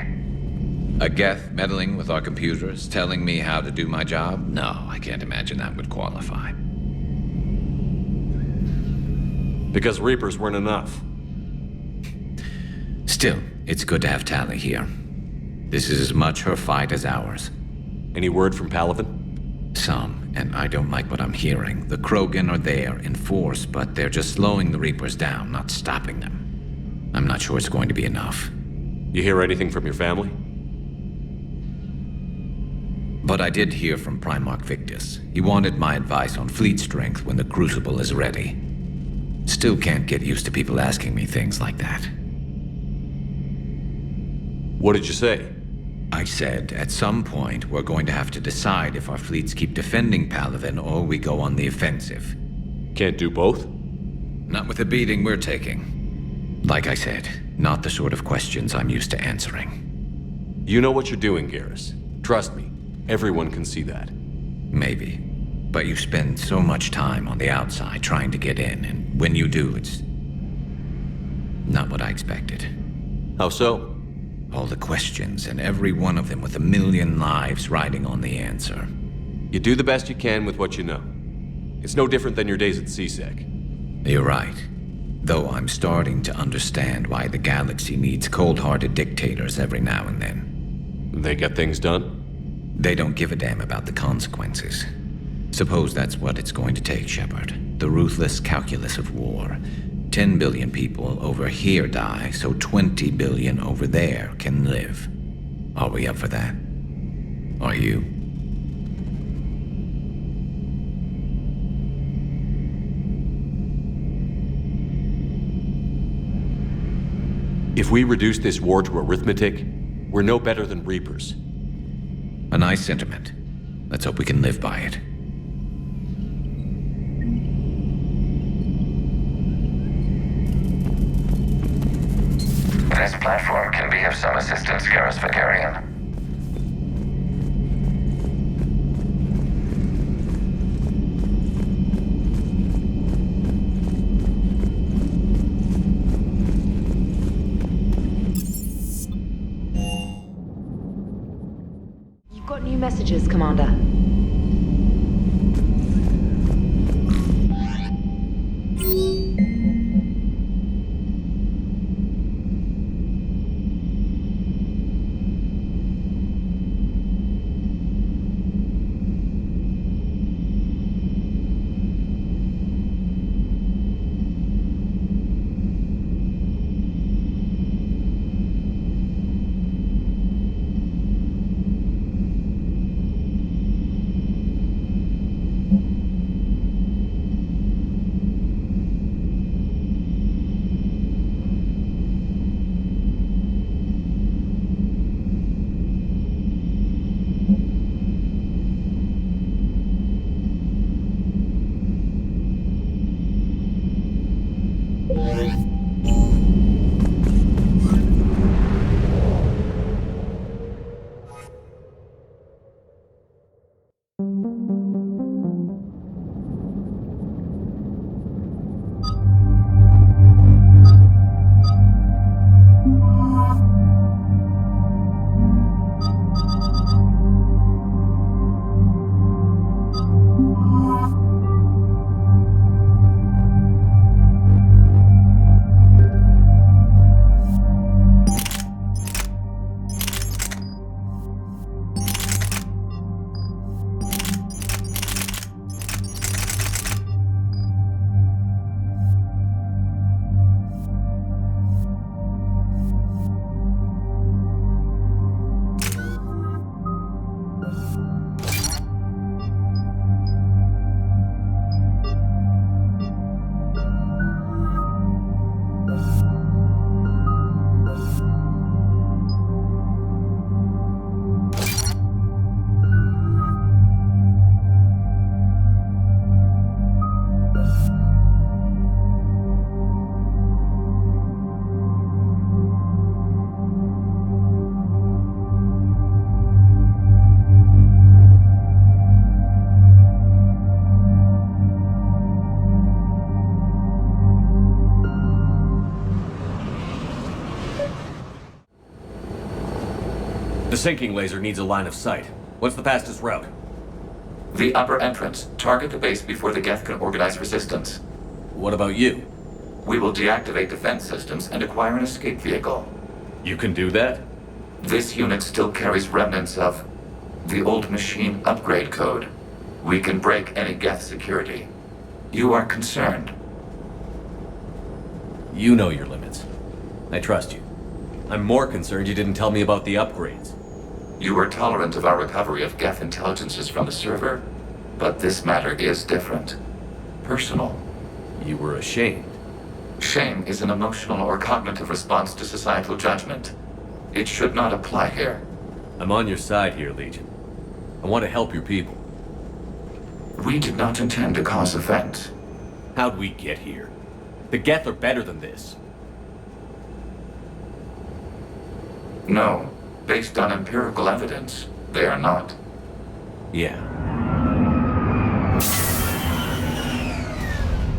[SPEAKER 3] A Geth meddling with our computers, telling me how to do my job? No, I can't imagine that would qualify.
[SPEAKER 2] Because Reapers weren't enough.
[SPEAKER 3] Still, it's good to have Tali here. This is as much her fight as ours.
[SPEAKER 2] Any word from Palaven?
[SPEAKER 3] Some, and I don't like what I'm hearing. The Krogan are there in force, but they're just slowing the Reapers down, not stopping them. I'm not sure it's going to be enough.
[SPEAKER 2] You hear anything from your family?
[SPEAKER 3] But I did hear from Primarch Victus. He wanted my advice on fleet strength when the Crucible is ready. Still can't get used to people asking me things like that.
[SPEAKER 2] What did you say?
[SPEAKER 3] I said, at some point, we're going to have to decide if our fleets keep defending Palaven or we go on the offensive.
[SPEAKER 2] Can't do both?
[SPEAKER 3] Not with the beating we're taking. Like I said, not the sort of questions I'm used to answering.
[SPEAKER 2] You know what you're doing, Garrus. Trust me, everyone can see that.
[SPEAKER 3] Maybe. But you spend so much time on the outside trying to get in, and when you do, it's not what I expected.
[SPEAKER 2] How so?
[SPEAKER 3] All the questions, and every one of them with a million lives riding on the answer.
[SPEAKER 2] You do the best you can with what you know. It's no different than your days at CSEC.
[SPEAKER 3] You're right. Though I'm starting to understand why the galaxy needs cold-hearted dictators every now and then.
[SPEAKER 2] They get things done?
[SPEAKER 3] They don't give a damn about the consequences. Suppose that's what it's going to take, Shepard. The ruthless calculus of war. 10 billion people over here die, so 20 billion over there can live. Are we up for that? Are you?
[SPEAKER 2] If we reduce this war to arithmetic, we're no better than Reapers.
[SPEAKER 3] A nice sentiment. Let's hope we can live by it.
[SPEAKER 10] This platform can be of some assistance, Garrus Vakarian.
[SPEAKER 14] You've got new messages, Commander.
[SPEAKER 2] The sinking laser needs a line of sight. What's the fastest route?
[SPEAKER 10] The upper entrance. Target the base before the Geth can organize resistance.
[SPEAKER 2] What about you?
[SPEAKER 10] We will deactivate defense systems and acquire an escape vehicle.
[SPEAKER 2] You can do that?
[SPEAKER 10] This unit still carries remnants of the old machine upgrade code. We can break any Geth security. You are concerned.
[SPEAKER 2] You know your limits. I trust you. I'm more concerned you didn't tell me about the upgrades.
[SPEAKER 10] You were tolerant of our recovery of Geth intelligences from the server, but this matter is different. Personal.
[SPEAKER 2] You were ashamed.
[SPEAKER 10] Shame is an emotional or cognitive response to societal judgment. It should not apply here.
[SPEAKER 2] I'm on your side here, Legion. I want to help your people.
[SPEAKER 10] We did not intend to cause offense.
[SPEAKER 2] How'd we get here? The Geth are better than this.
[SPEAKER 10] No. Based on empirical evidence, they are not.
[SPEAKER 2] Yeah.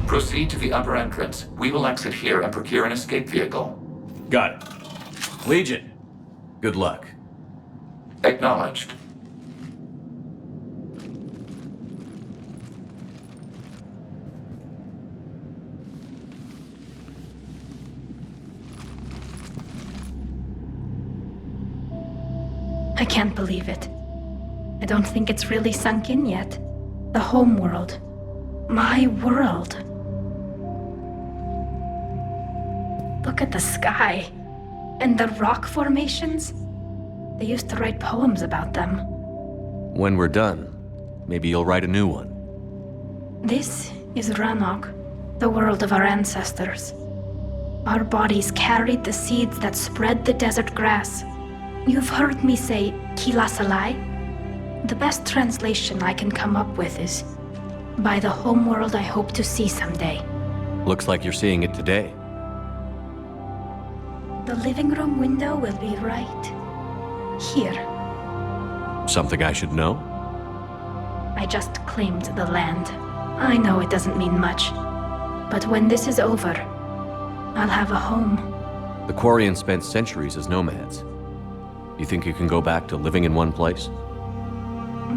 [SPEAKER 10] Proceed to the upper entrance. We will exit here and procure an escape vehicle.
[SPEAKER 2] Got it. Legion, good luck.
[SPEAKER 10] Acknowledged.
[SPEAKER 5] I can't believe it. I don't think it's really sunk in yet. The home world. My world. Look at the sky. And the rock formations. They used to write poems about them.
[SPEAKER 2] When we're done, maybe you'll write a new one.
[SPEAKER 5] This is Ranok, the world of our ancestors. Our bodies carried the seeds that spread the desert grass. You've heard me say Kilasalai? The best translation I can come up with is by the homeworld I hope to see someday.
[SPEAKER 2] Looks like you're seeing it today.
[SPEAKER 5] The living room window will be right here.
[SPEAKER 2] Something I should know?
[SPEAKER 5] I just claimed the land. I know it doesn't mean much, but when this is over, I'll have a home.
[SPEAKER 2] The Quarians spent centuries as nomads. You think you can go back to living in one place?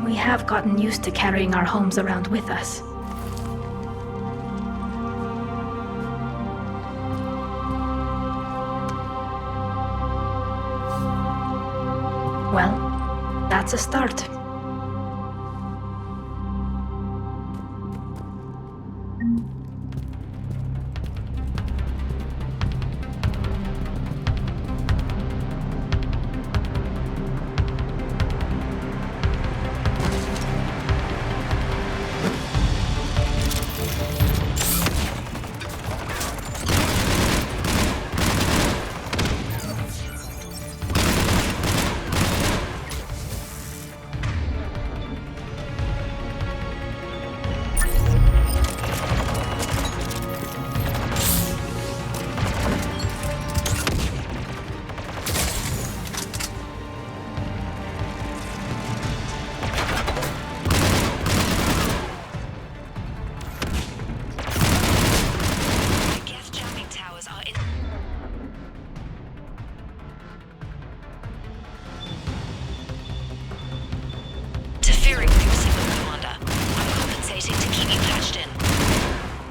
[SPEAKER 5] We have gotten used to carrying our homes around with us. Well, that's a start.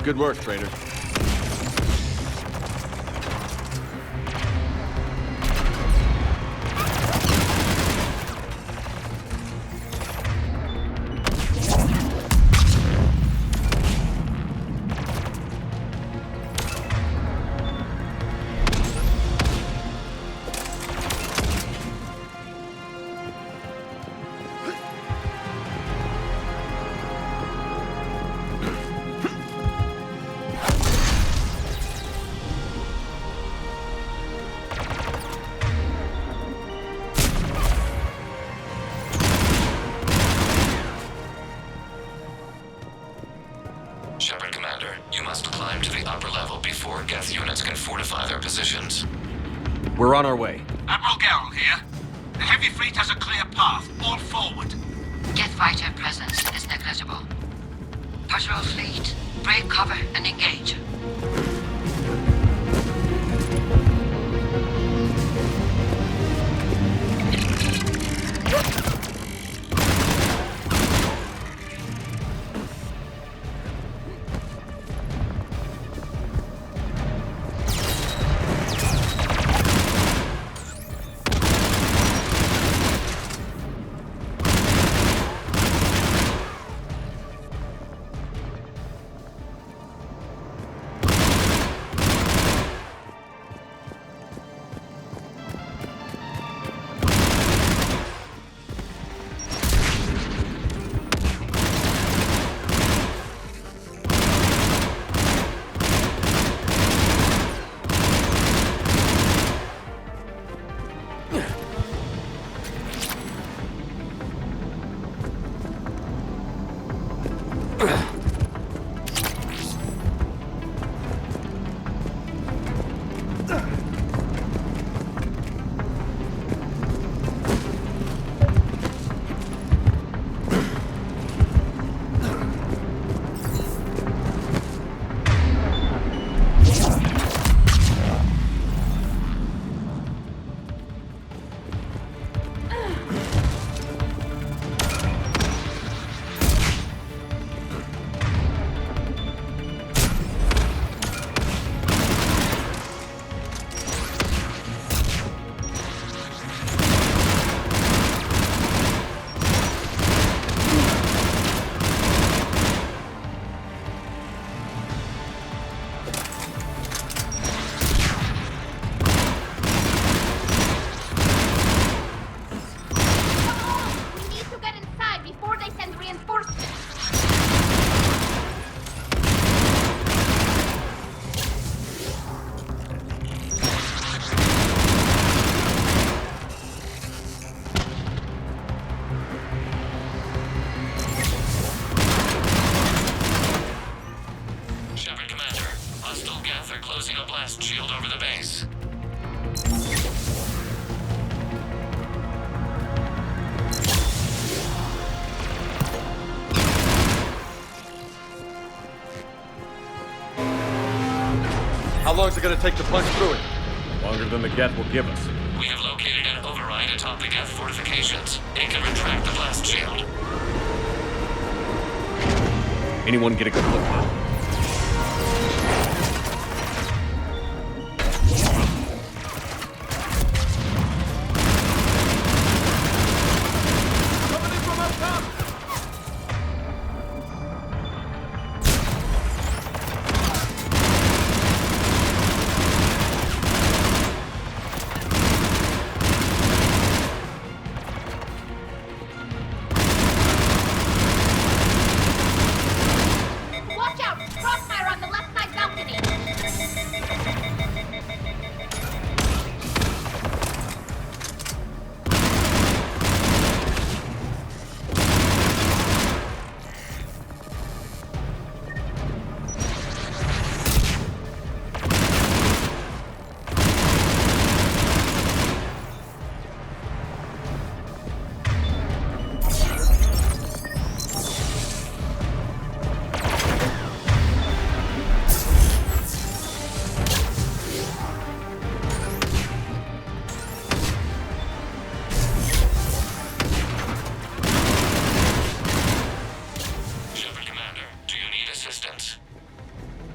[SPEAKER 17] Good work, Trader.
[SPEAKER 10] Shepard, Commander, you must climb to the upper level before Geth units can fortify their positions.
[SPEAKER 2] We're on our way.
[SPEAKER 12] Admiral Gerrel here. The heavy fleet has a clear path. All forward.
[SPEAKER 9] Geth fighter presence is negligible. Patrol fleet, break cover and engage.
[SPEAKER 17] long's it gonna take to punch through it? Longer than the Geth will give us.
[SPEAKER 10] We have located an override atop the Geth fortifications. It can retract the blast shield.
[SPEAKER 17] Anyone get a good look at it?
[SPEAKER 18] Watch out! Crossfire on the left side balcony!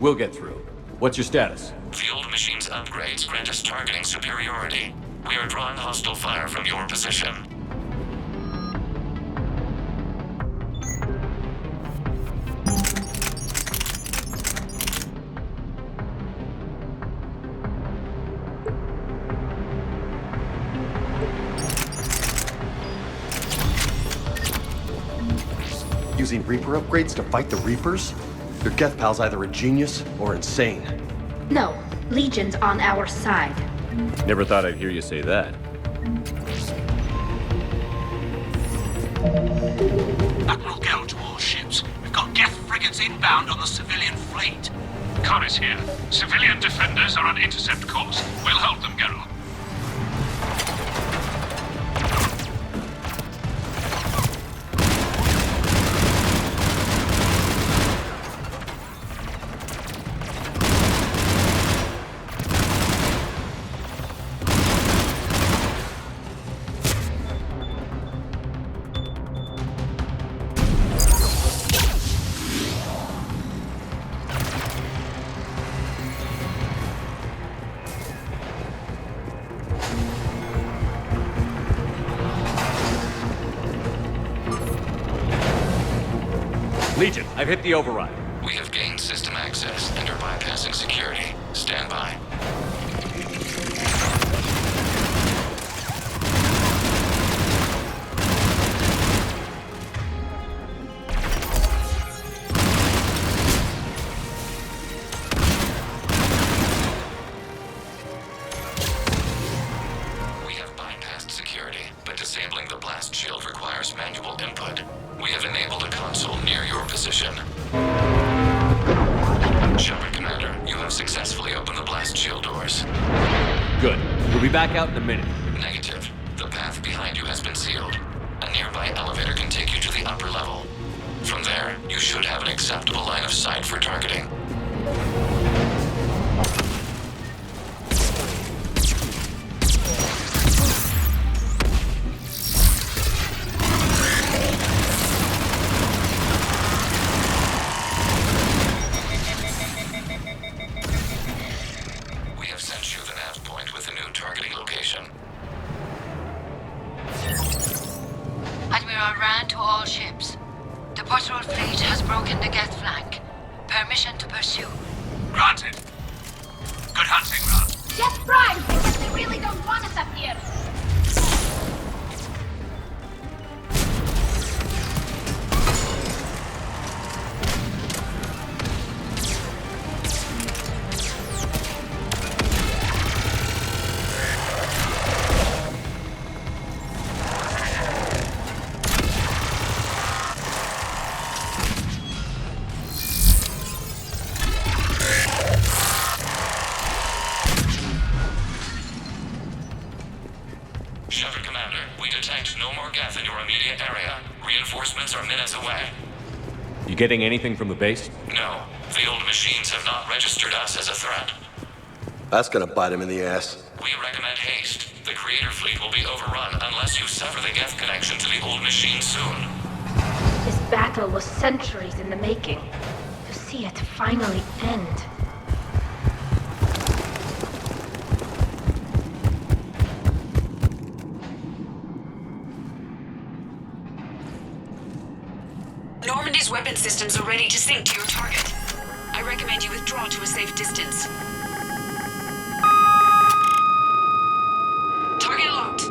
[SPEAKER 2] We'll get through. What's your status?
[SPEAKER 10] The old machine's upgrades grant us targeting superiority. We are drawing hostile fire from your position.
[SPEAKER 16] Using Reaper upgrades to fight the Reapers? Your Geth pal's either a genius or insane.
[SPEAKER 5] No, Legion's on our side.
[SPEAKER 2] Never thought I'd hear you say that.
[SPEAKER 12] Admiral Gell to all ships. We've got Geth frigates inbound on the civilian fleet.
[SPEAKER 7] Khan is here. Civilian defenders are on intercept course. We'll hold them, Geralt.
[SPEAKER 2] Legion, I've hit the override.
[SPEAKER 10] We have gained system access and are bypassing security. Stand by. We have bypassed security, but disabling the blast shield requires manual input. We have enabled a console near your position. Shepard Commander, you have successfully opened the blast shield doors.
[SPEAKER 2] Good. We'll be back out in a minute.
[SPEAKER 10] Negative. The path behind you has been sealed. A nearby elevator can take you to the upper level. From there, you should have an acceptable line of sight for targeting. We have sent you the nav point with a new targeting location.
[SPEAKER 9] Admiral Rand to all ships. The patrol fleet has broken the Geth flank. Permission to pursue.
[SPEAKER 12] Granted. Good hunting, Rand.
[SPEAKER 18] Yes, Prime! I guess they really don't want us up here.
[SPEAKER 10] Shepard Commander, we detect no more Geth in your immediate area. Reinforcements are minutes away.
[SPEAKER 2] You getting anything from the base?
[SPEAKER 10] No, the old machines have not registered us as a threat.
[SPEAKER 16] That's gonna bite him in the ass.
[SPEAKER 10] We recommend haste. The Creator Fleet will be overrun unless you sever the Geth connection to the old machine soon.
[SPEAKER 5] This battle was centuries in the making. To see it finally end.
[SPEAKER 11] Normandy's weapon systems are ready to sink to your target. I recommend you withdraw to a safe distance. Target locked.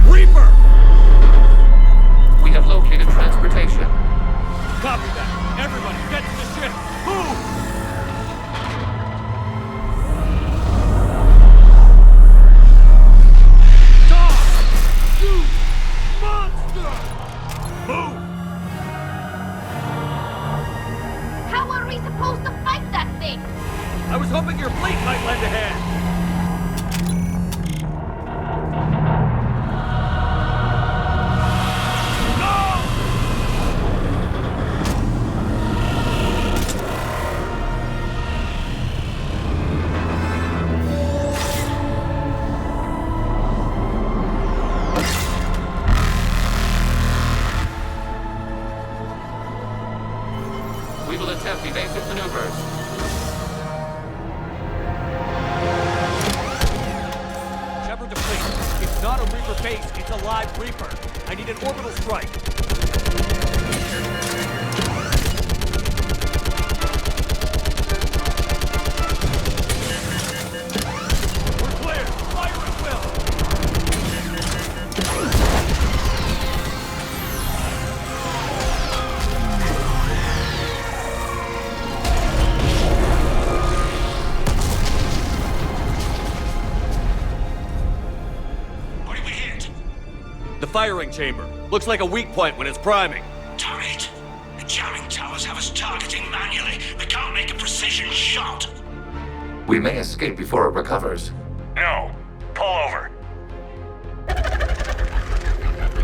[SPEAKER 17] Reaper!
[SPEAKER 10] We have located transportation.
[SPEAKER 17] Copy that. Everybody, get to the ship. Move!
[SPEAKER 18] How are we supposed to fight that thing?
[SPEAKER 17] I was hoping your fleet might lend a hand.
[SPEAKER 10] We will attempt evasive maneuvers.
[SPEAKER 17] Shepard to fleet. It's not a Reaper base, it's a live Reaper. I need an orbital strike. We're clear. Fire at will.
[SPEAKER 7] What did we hit?
[SPEAKER 17] The firing chamber. Looks like a weak point when it's priming.
[SPEAKER 12] Turret. The jamming towers have us targeting manually. We can't make a precision shot.
[SPEAKER 10] We may escape before it recovers.
[SPEAKER 12] No. Pull over.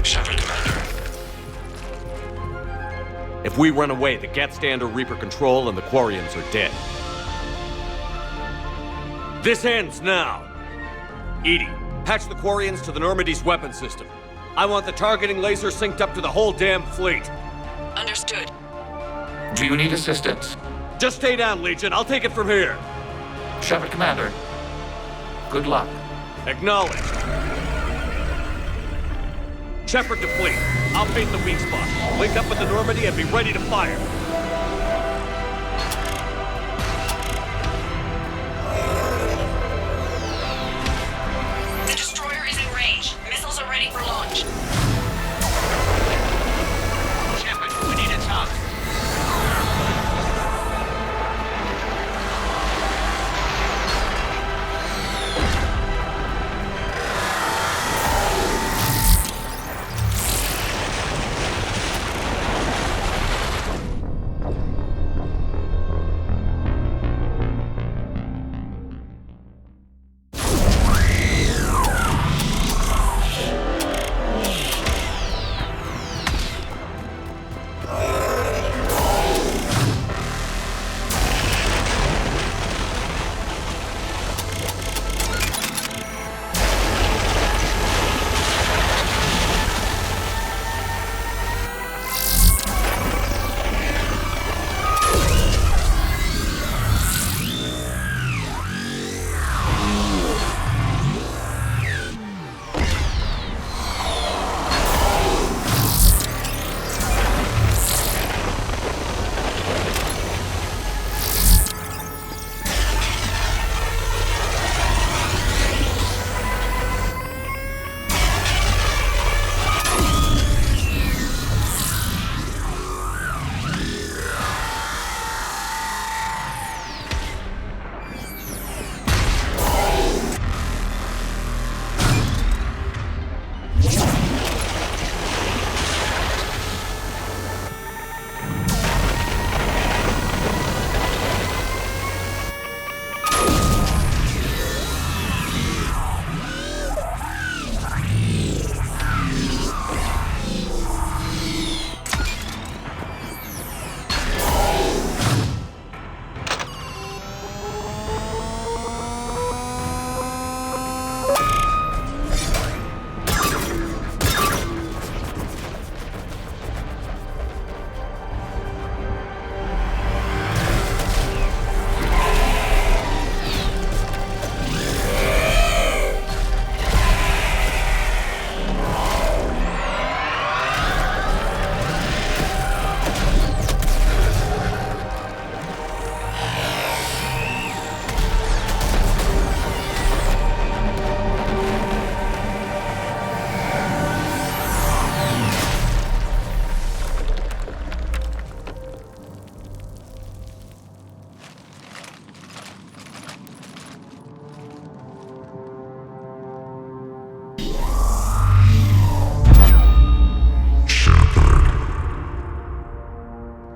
[SPEAKER 12] Shepard, Commander.
[SPEAKER 17] If we run away, the Geth stand under Reaper control and the Quarians are dead. This ends now. Edie, patch the Quarians to the Normandy's weapon system. I want the targeting laser synced up to the whole damn fleet.
[SPEAKER 11] Understood.
[SPEAKER 10] Do you need assistance?
[SPEAKER 17] Just stay down, Legion. I'll take it from here.
[SPEAKER 10] Shepard, Commander. Good luck.
[SPEAKER 17] Acknowledged. Shepard to fleet. I'll bait the weak spot. Link up with the Normandy and be ready to fire.
[SPEAKER 11] The destroyer is in range. Missiles are ready for launch.
[SPEAKER 12] Shepard, we need a target.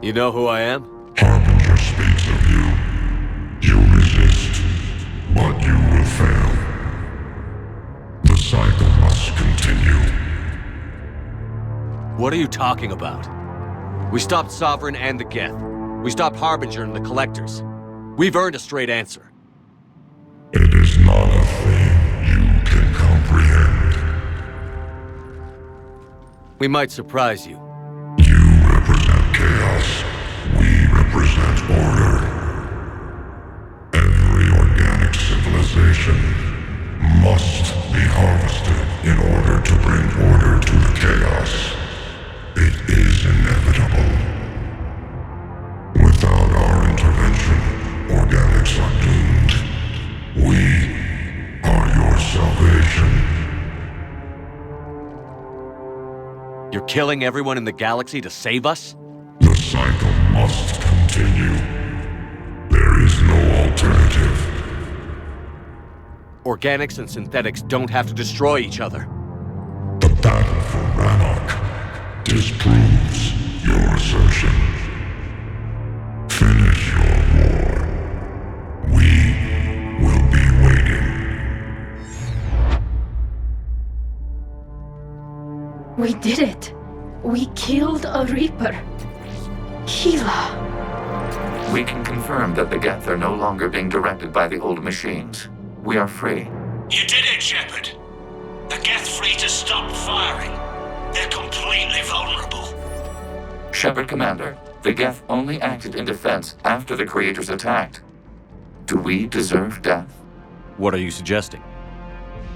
[SPEAKER 17] You know who I am?
[SPEAKER 4] Harbinger speaks of you. You resist, but you will fail. The cycle must continue.
[SPEAKER 17] What are you talking about? We stopped Sovereign and the Geth. We stopped Harbinger and the Collectors. We've earned a straight answer.
[SPEAKER 4] It is not a thing you can comprehend.
[SPEAKER 17] We might surprise you.
[SPEAKER 4] You represent chaos. We represent order. Every organic civilization must be harvested in order to bring order to the chaos. It is inevitable. Without our intervention, organics are doomed. We are your salvation.
[SPEAKER 17] You're killing everyone in the galaxy to save us?
[SPEAKER 4] The cycle must continue. There is no alternative.
[SPEAKER 17] Organics and synthetics don't have to destroy each other.
[SPEAKER 4] The battle for Rannoch disproves your assertion. Finish your war. We will be waiting.
[SPEAKER 5] We did it. We killed a Reaper. Keela.
[SPEAKER 10] We can confirm that the Geth are no longer being directed by the old machines. We are free.
[SPEAKER 12] You did it, Shepard. The Geth fleet has stopped firing. They're completely vulnerable.
[SPEAKER 10] Shepard Commander, the Geth only acted in defense after the Creators attacked. Do we deserve death?
[SPEAKER 17] What are you suggesting?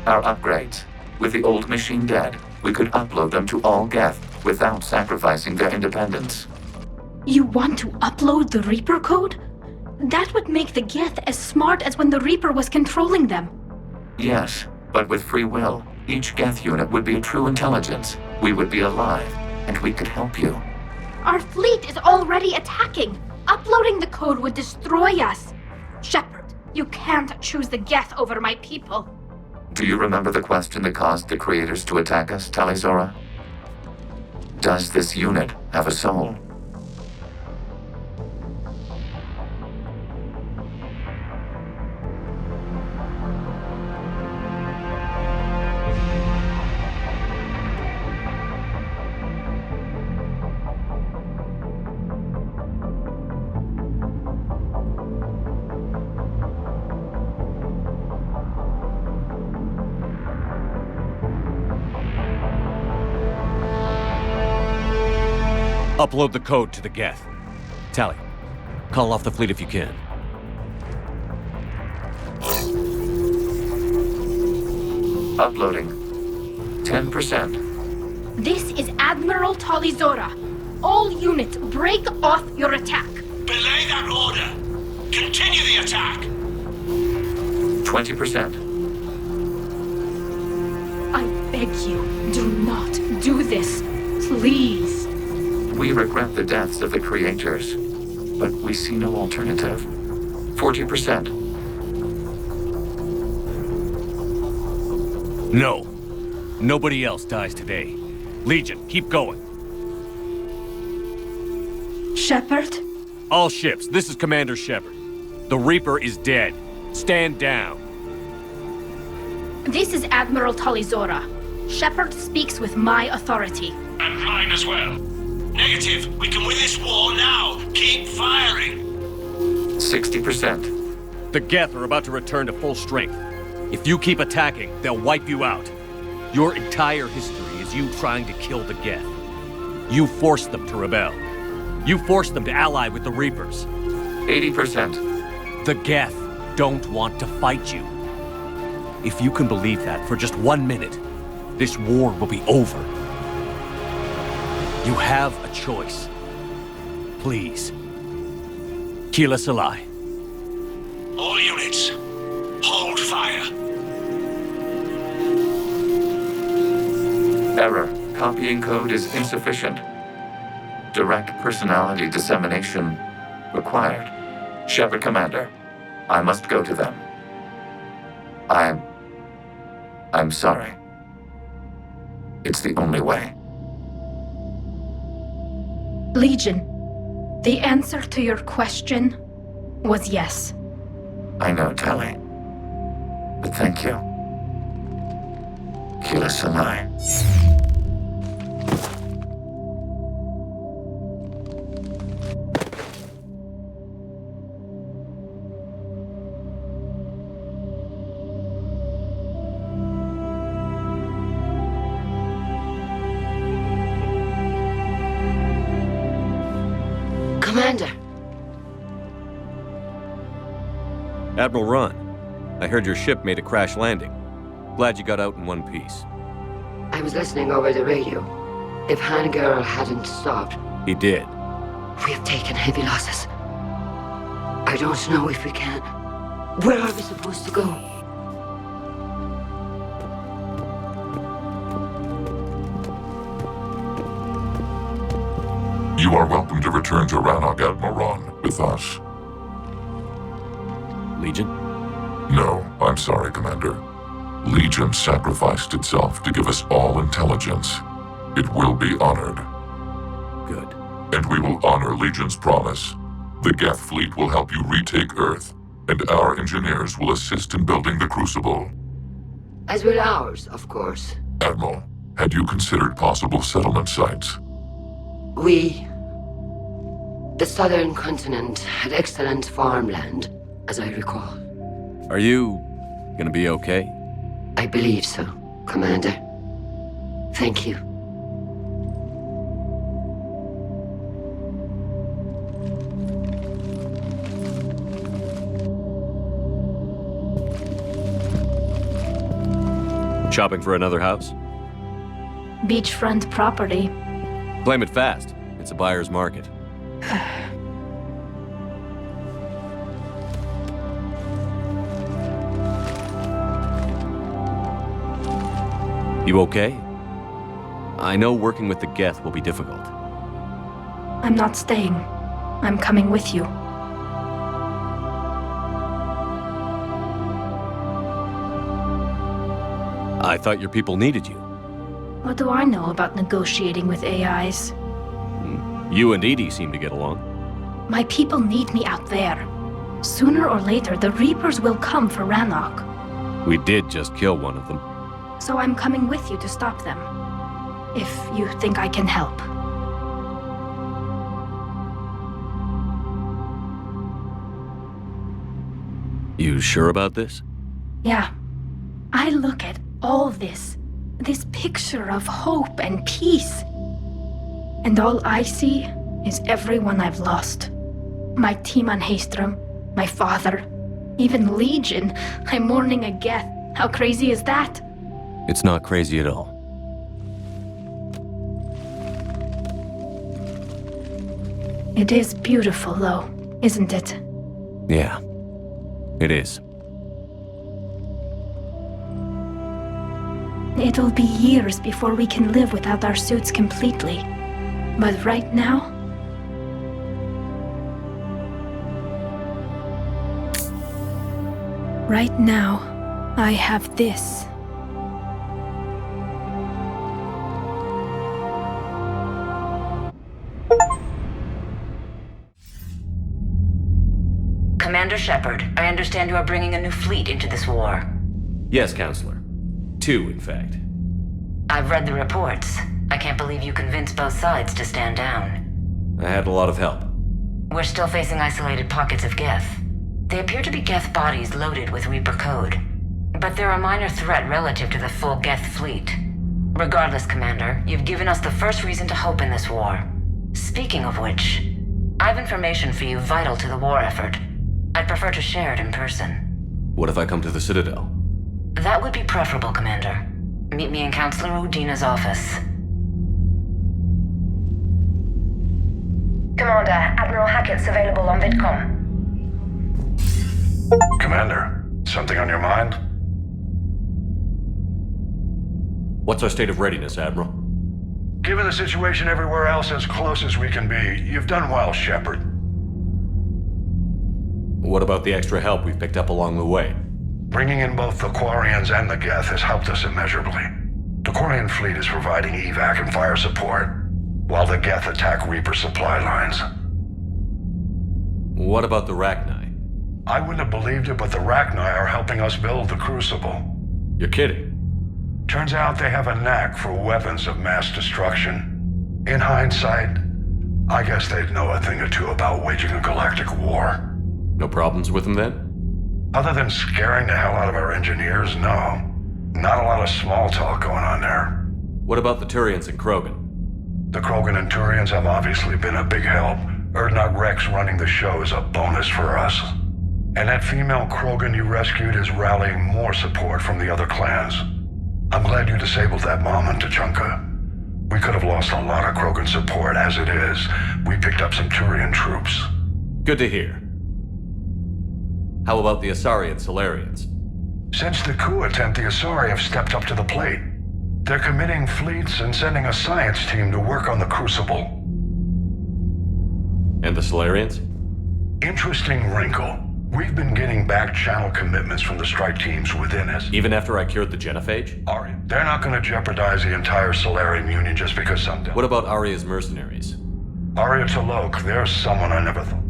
[SPEAKER 10] Our upgrades. With the old machine dead, we could upload them to all Geth without sacrificing their independence.
[SPEAKER 5] You want to upload the Reaper code? That would make the Geth as smart as when the Reaper was controlling them.
[SPEAKER 10] Yes, but with free will, each Geth unit would be a true intelligence. We would be alive, and we could help you.
[SPEAKER 5] Our fleet is already attacking. Uploading the code would destroy us. Shepard, you can't choose the Geth over my people.
[SPEAKER 10] Do you remember the question that caused the Creators to attack us, Tali'Zorah? Does this unit have a soul?
[SPEAKER 17] Upload the code to the Geth. Tali, call off the fleet if you can.
[SPEAKER 10] Uploading. 10%.
[SPEAKER 5] This is Admiral Tali'Zorah. All units, break off your attack.
[SPEAKER 12] Belay that order. Continue the attack.
[SPEAKER 10] 20%.
[SPEAKER 5] I beg you, do not do this. Please.
[SPEAKER 10] We regret the deaths of the Creators, but we see no alternative. 40%.
[SPEAKER 17] No. Nobody else dies today. Legion, keep going.
[SPEAKER 5] Shepard?
[SPEAKER 17] All ships, this is Commander Shepard. The Reaper is dead. Stand down.
[SPEAKER 5] This is Admiral Tali'Zorah. Shepard speaks with my authority.
[SPEAKER 12] And mine as well. Negative. We can win this war now. Keep firing.
[SPEAKER 10] 60%.
[SPEAKER 17] The Geth are about to return to full strength. If you keep attacking, they'll wipe you out. Your entire history is you trying to kill the Geth. You forced them to rebel. You forced them to ally with the Reapers.
[SPEAKER 10] 80%.
[SPEAKER 17] The Geth don't want to fight you. If you can believe that for just 1 minute, this war will be over. You have a choice. Please. Keela Se'lai.
[SPEAKER 12] All units, hold fire.
[SPEAKER 10] Error. Copying code is insufficient. Direct personality dissemination required. Shepard Commander, I must go to them. I'm sorry. It's the only way.
[SPEAKER 5] Legion, The answer to your question was yes.
[SPEAKER 10] I know, Tali. But thank you. Kila Sanai.
[SPEAKER 9] Commander!
[SPEAKER 2] Admiral Ron, I heard your ship made a crash landing. Glad you got out in one piece.
[SPEAKER 9] I was listening over the radio. If Hangirl hadn't stopped,
[SPEAKER 2] He did.
[SPEAKER 9] we have taken heavy losses. I don't know if we can. Where are we supposed to go?
[SPEAKER 4] You are welcome to return to Rannoch, Admiral Ron, with us.
[SPEAKER 2] Legion?
[SPEAKER 4] No, I'm sorry, Commander. Legion sacrificed itself to give us all intelligence. It will be honored.
[SPEAKER 2] Good.
[SPEAKER 4] And we will honor Legion's promise. The Geth fleet will help you retake Earth, and our engineers will assist in building the Crucible.
[SPEAKER 9] As will ours, of course.
[SPEAKER 4] Admiral, had you considered possible settlement sites?
[SPEAKER 9] The southern continent had excellent farmland, as I recall.
[SPEAKER 2] Are you gonna be okay?
[SPEAKER 9] I believe so, Commander. Thank you.
[SPEAKER 2] Shopping for another house?
[SPEAKER 5] Beachfront property.
[SPEAKER 2] Claim it fast. It's a buyer's market. You okay? I know working with the Geth will be difficult.
[SPEAKER 5] I'm not staying. I'm coming with you.
[SPEAKER 2] I thought your people needed you.
[SPEAKER 5] What do I know about negotiating with AIs?
[SPEAKER 2] You and Edie seem to get along.
[SPEAKER 5] My people need me out there. Sooner or later, the Reapers will come for Rannoch.
[SPEAKER 2] We did just kill one of them.
[SPEAKER 5] So I'm coming with you to stop them. If you think I can help.
[SPEAKER 2] You sure about this?
[SPEAKER 5] Yeah. I look at all this picture of hope and peace. And all I see is everyone I've lost. My team on Haestrom, my father, even Legion. I'm mourning a Geth. How crazy is that?
[SPEAKER 2] It's not crazy at all.
[SPEAKER 5] It is beautiful, though, isn't it?
[SPEAKER 2] Yeah, it is.
[SPEAKER 5] It'll be years before we can live without our suits completely. But right now... Right now, I have this.
[SPEAKER 11] Commander Shepard, I understand you are bringing a new fleet into this war.
[SPEAKER 2] Yes, Counselor. 2, in fact.
[SPEAKER 11] I've read the reports. I can't believe you convinced both sides to stand down.
[SPEAKER 2] I had a lot of help.
[SPEAKER 11] We're still facing isolated pockets of Geth. They appear to be Geth bodies loaded with Reaper code. But they're a minor threat relative to the full Geth fleet. Regardless, Commander, you've given us the first reason to hope in this war. Speaking of which, I have information for you vital to the war effort. I'd prefer to share it in person.
[SPEAKER 2] What if I come to the Citadel?
[SPEAKER 11] That would be preferable, Commander. Meet me in Counselor Udina's office.
[SPEAKER 18] Commander, Admiral Hackett's available on VidCom.
[SPEAKER 6] Commander, something on your mind?
[SPEAKER 2] What's our state of readiness, Admiral?
[SPEAKER 6] Given the situation everywhere else, as close as we can be, you've done well, Shepard.
[SPEAKER 2] What about the extra help we've picked up along the way?
[SPEAKER 6] Bringing in both the Quarians and the Geth has helped us immeasurably. The Quarian fleet is providing evac and fire support, while the Geth attack Reaper supply lines.
[SPEAKER 2] What about the Rachni?
[SPEAKER 6] I wouldn't have believed it, but the Rachni are helping us build the Crucible.
[SPEAKER 2] You're kidding.
[SPEAKER 6] Turns out they have a knack for weapons of mass destruction. In hindsight, I guess they'd know a thing or two about waging a galactic war.
[SPEAKER 2] No problems with them then?
[SPEAKER 6] Other than scaring the hell out of our engineers, no. Not a lot of small talk going on there.
[SPEAKER 2] What about the Turians and Krogan?
[SPEAKER 6] The Krogan and Turians have obviously been a big help. Urdnot Rex running the show is a bonus for us. And that female Krogan you rescued is rallying more support from the other clans. I'm glad you disabled that bomb in Tuchanka. We could have lost a lot of Krogan support as it is. We picked up some Turian troops.
[SPEAKER 2] Good to hear. How about the Asari and Solarians?
[SPEAKER 6] Since the coup attempt, the Asari have stepped up to the plate. They're committing fleets and sending a science team to work on the Crucible.
[SPEAKER 2] And the Solarians?
[SPEAKER 6] Interesting wrinkle. We've been getting back-channel commitments from the strike teams within us.
[SPEAKER 2] Even after I cured the genophage?
[SPEAKER 6] They're not going to jeopardize the entire Solarian Union just because some don't.
[SPEAKER 2] What about Aria's mercenaries?
[SPEAKER 6] Aria T'Loak, there's someone I never thought.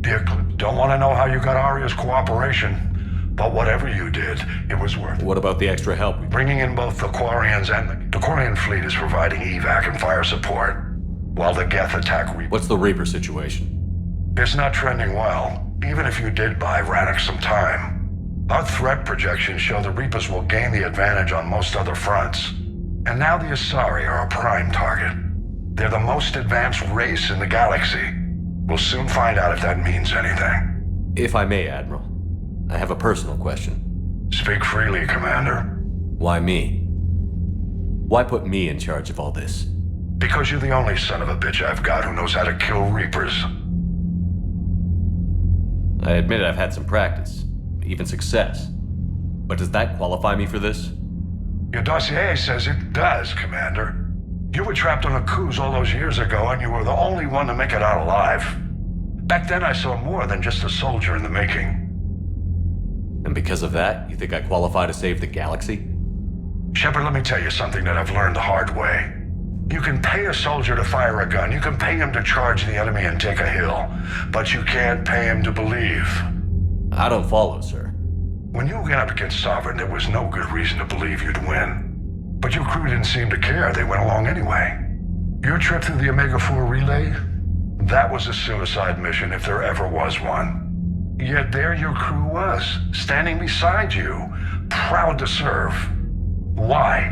[SPEAKER 6] The Eclipse. Don't want to know how you got Aria's cooperation, but whatever you did, it was worth it.
[SPEAKER 2] What about the extra help?
[SPEAKER 6] Bringing in both the Quarians and the Quarian fleet is providing evac and fire support, while the Geth attack Reaper.
[SPEAKER 2] What's the Reaper situation?
[SPEAKER 6] It's not trending well. Even if you did buy Radix some time. Our threat projections show the Reapers will gain the advantage on most other fronts. And now the Asari are a prime target. They're the most advanced race in the galaxy. We'll soon find out if that means anything.
[SPEAKER 2] If I may, Admiral, I have a personal question.
[SPEAKER 6] Speak freely, Commander.
[SPEAKER 2] Why me? Why put me in charge of all this?
[SPEAKER 6] Because you're the only son of a bitch I've got who knows how to kill Reapers.
[SPEAKER 2] I admit I've had some practice, even success. But does that qualify me for this?
[SPEAKER 6] Your dossier says it does, Commander. You were trapped on a Khuz all those years ago, and you were the only one to make it out alive. Back then I saw more than just a soldier in the making.
[SPEAKER 2] And because of that, you think I qualify to save the galaxy?
[SPEAKER 6] Shepard, let me tell you something that I've learned the hard way. You can pay a soldier to fire a gun, you can pay him to charge the enemy and take a hill, but you can't pay him to believe.
[SPEAKER 2] I don't follow, sir.
[SPEAKER 6] When you went up against Sovereign, there was no good reason to believe you'd win. But your crew didn't seem to care, they went along anyway. Your trip through the Omega-4 relay? That was a suicide mission if there ever was one. Yet there your crew was, standing beside you, proud to serve. Why?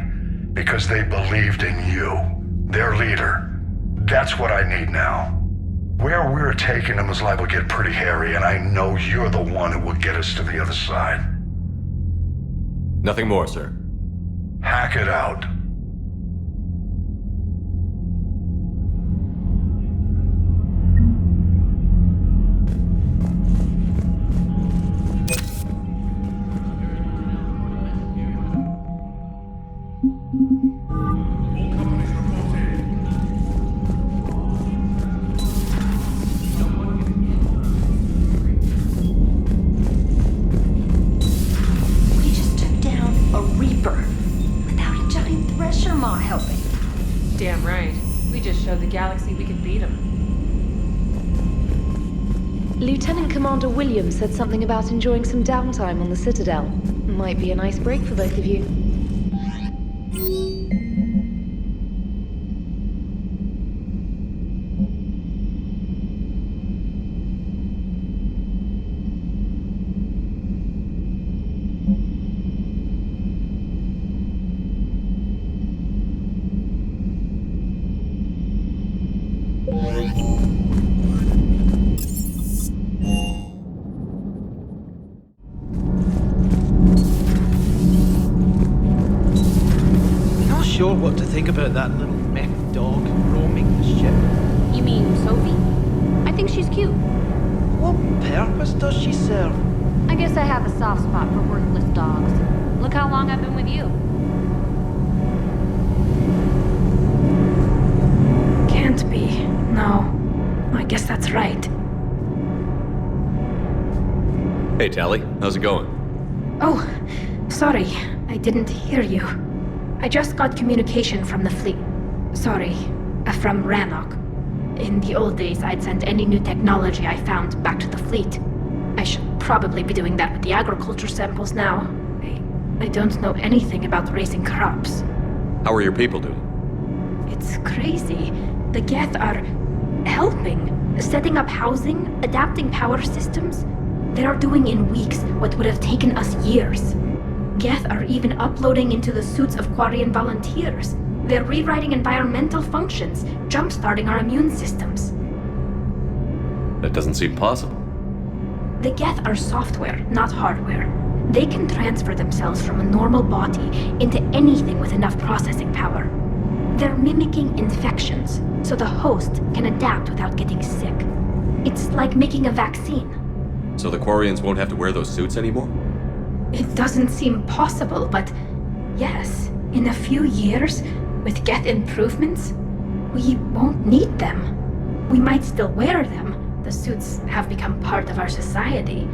[SPEAKER 6] Because they believed in you. Their leader. That's what I need now. Where we're taking them is liable to get pretty hairy, and I know you're the one who will get us to the other side.
[SPEAKER 2] Nothing more, sir.
[SPEAKER 6] Hack it out.
[SPEAKER 8] Damn right. We just showed the galaxy we could beat them.
[SPEAKER 14] Lieutenant Commander Williams said something about enjoying some downtime on the Citadel. Might be a nice break for both of you.
[SPEAKER 22] Sure what to think about that little mech dog roaming the ship.
[SPEAKER 23] You mean Sophie? I think she's cute.
[SPEAKER 22] What purpose does she serve?
[SPEAKER 23] I guess I have a soft spot for worthless dogs. Look how long I've been with you.
[SPEAKER 5] Can't be. No. I guess that's right.
[SPEAKER 2] Hey, Tali. How's it going?
[SPEAKER 5] Oh, sorry. I didn't hear you. I just got communication from the fleet. Sorry, from Rannoch. In the old days, I'd send any new technology I found back to the fleet. I should probably be doing that with the agriculture samples now. I don't know anything about raising crops.
[SPEAKER 2] How are your people doing?
[SPEAKER 5] It's crazy. The Geth are helping, setting up housing, adapting power systems. They are doing in weeks what would have taken us years. Geth are even uploading into the suits of Quarian volunteers. They're rewriting environmental functions, jump-starting our immune systems.
[SPEAKER 2] That doesn't seem possible.
[SPEAKER 5] The Geth are software, not hardware. They can transfer themselves from a normal body into anything with enough processing power. They're mimicking infections, so the host can adapt without getting sick. It's like making a vaccine.
[SPEAKER 2] So the Quarians won't have to wear those suits anymore?
[SPEAKER 5] It doesn't seem possible, but yes, in a few years, with Geth improvements, we won't need them. We might still wear them. The suits have become part of our society.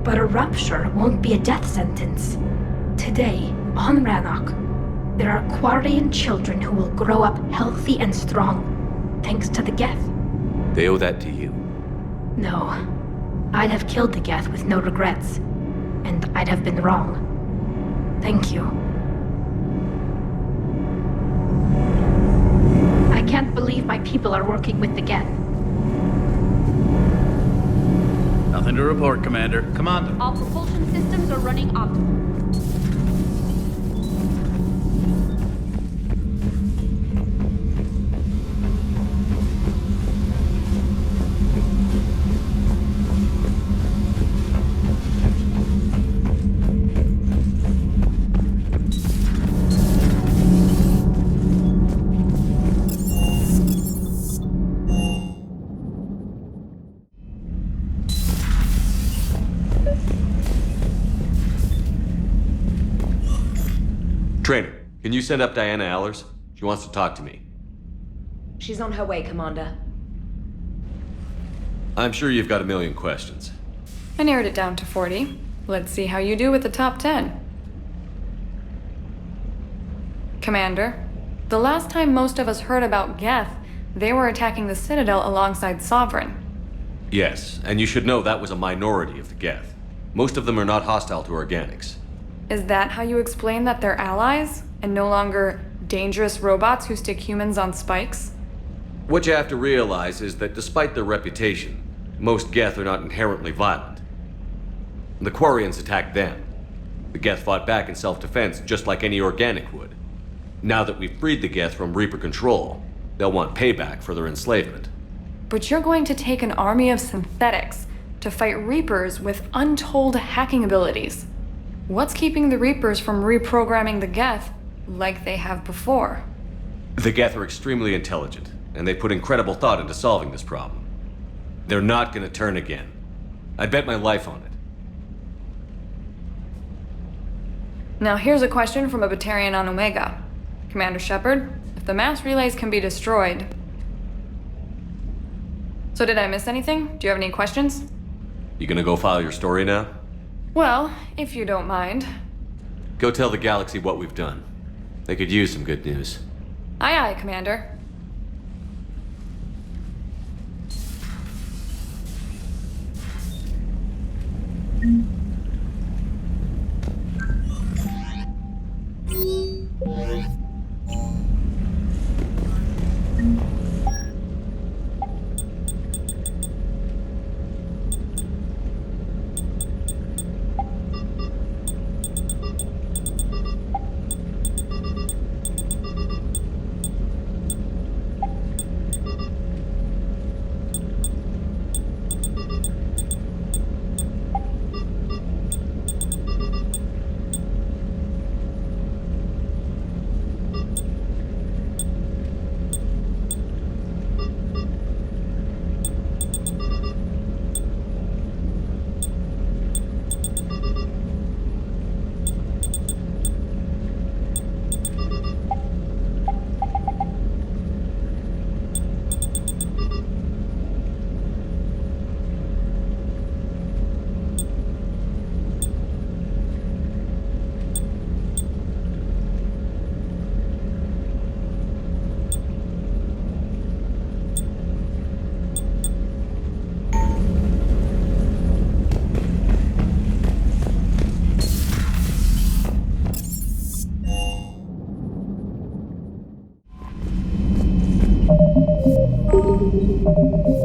[SPEAKER 5] But a rupture won't be a death sentence. Today, on Rannoch, there are Quarian children who will grow up healthy and strong, thanks to the Geth.
[SPEAKER 2] They owe that to you.
[SPEAKER 5] No. I'd have killed the Geth with no regrets. And I'd have been wrong. Thank you. I can't believe my people are working with the Geth.
[SPEAKER 22] Nothing to report, Commander. Commander.
[SPEAKER 23] All propulsion systems are running optimal.
[SPEAKER 2] Trainer, can you send up Diana Allers? She wants to talk to me.
[SPEAKER 14] She's on her way, Commander.
[SPEAKER 2] I'm sure you've got a million questions.
[SPEAKER 1] I narrowed it down to 40. Let's see how you do with the top 10. Commander, the last time most of us heard about Geth, they were attacking the Citadel alongside Sovereign.
[SPEAKER 2] Yes, and you should know that was a minority of the Geth. Most of them are not hostile to organics.
[SPEAKER 1] Is that how you explain that they're allies, and no longer dangerous robots who stick humans on spikes?
[SPEAKER 2] What you have to realize is that despite their reputation, most Geth are not inherently violent. The Quarians attacked them. The Geth fought back in self-defense just like any organic would. Now that we've freed the Geth from Reaper control, they'll want payback for their enslavement.
[SPEAKER 1] But you're going to take an army of synthetics to fight Reapers with untold hacking abilities. What's keeping the Reapers from reprogramming the Geth like they have before?
[SPEAKER 2] The Geth are extremely intelligent, and they put incredible thought into solving this problem. They're not gonna turn again. I bet my life on it.
[SPEAKER 1] Now here's a question from a Batarian on Omega. Commander Shepard, if the mass relays can be destroyed... So did I miss anything? Do you have any questions?
[SPEAKER 2] You gonna go file your story now?
[SPEAKER 1] Well, if you don't mind.
[SPEAKER 2] Go tell the Galaxy what we've done. They could use some good news.
[SPEAKER 1] Aye, aye, Commander.
[SPEAKER 13] Thank you.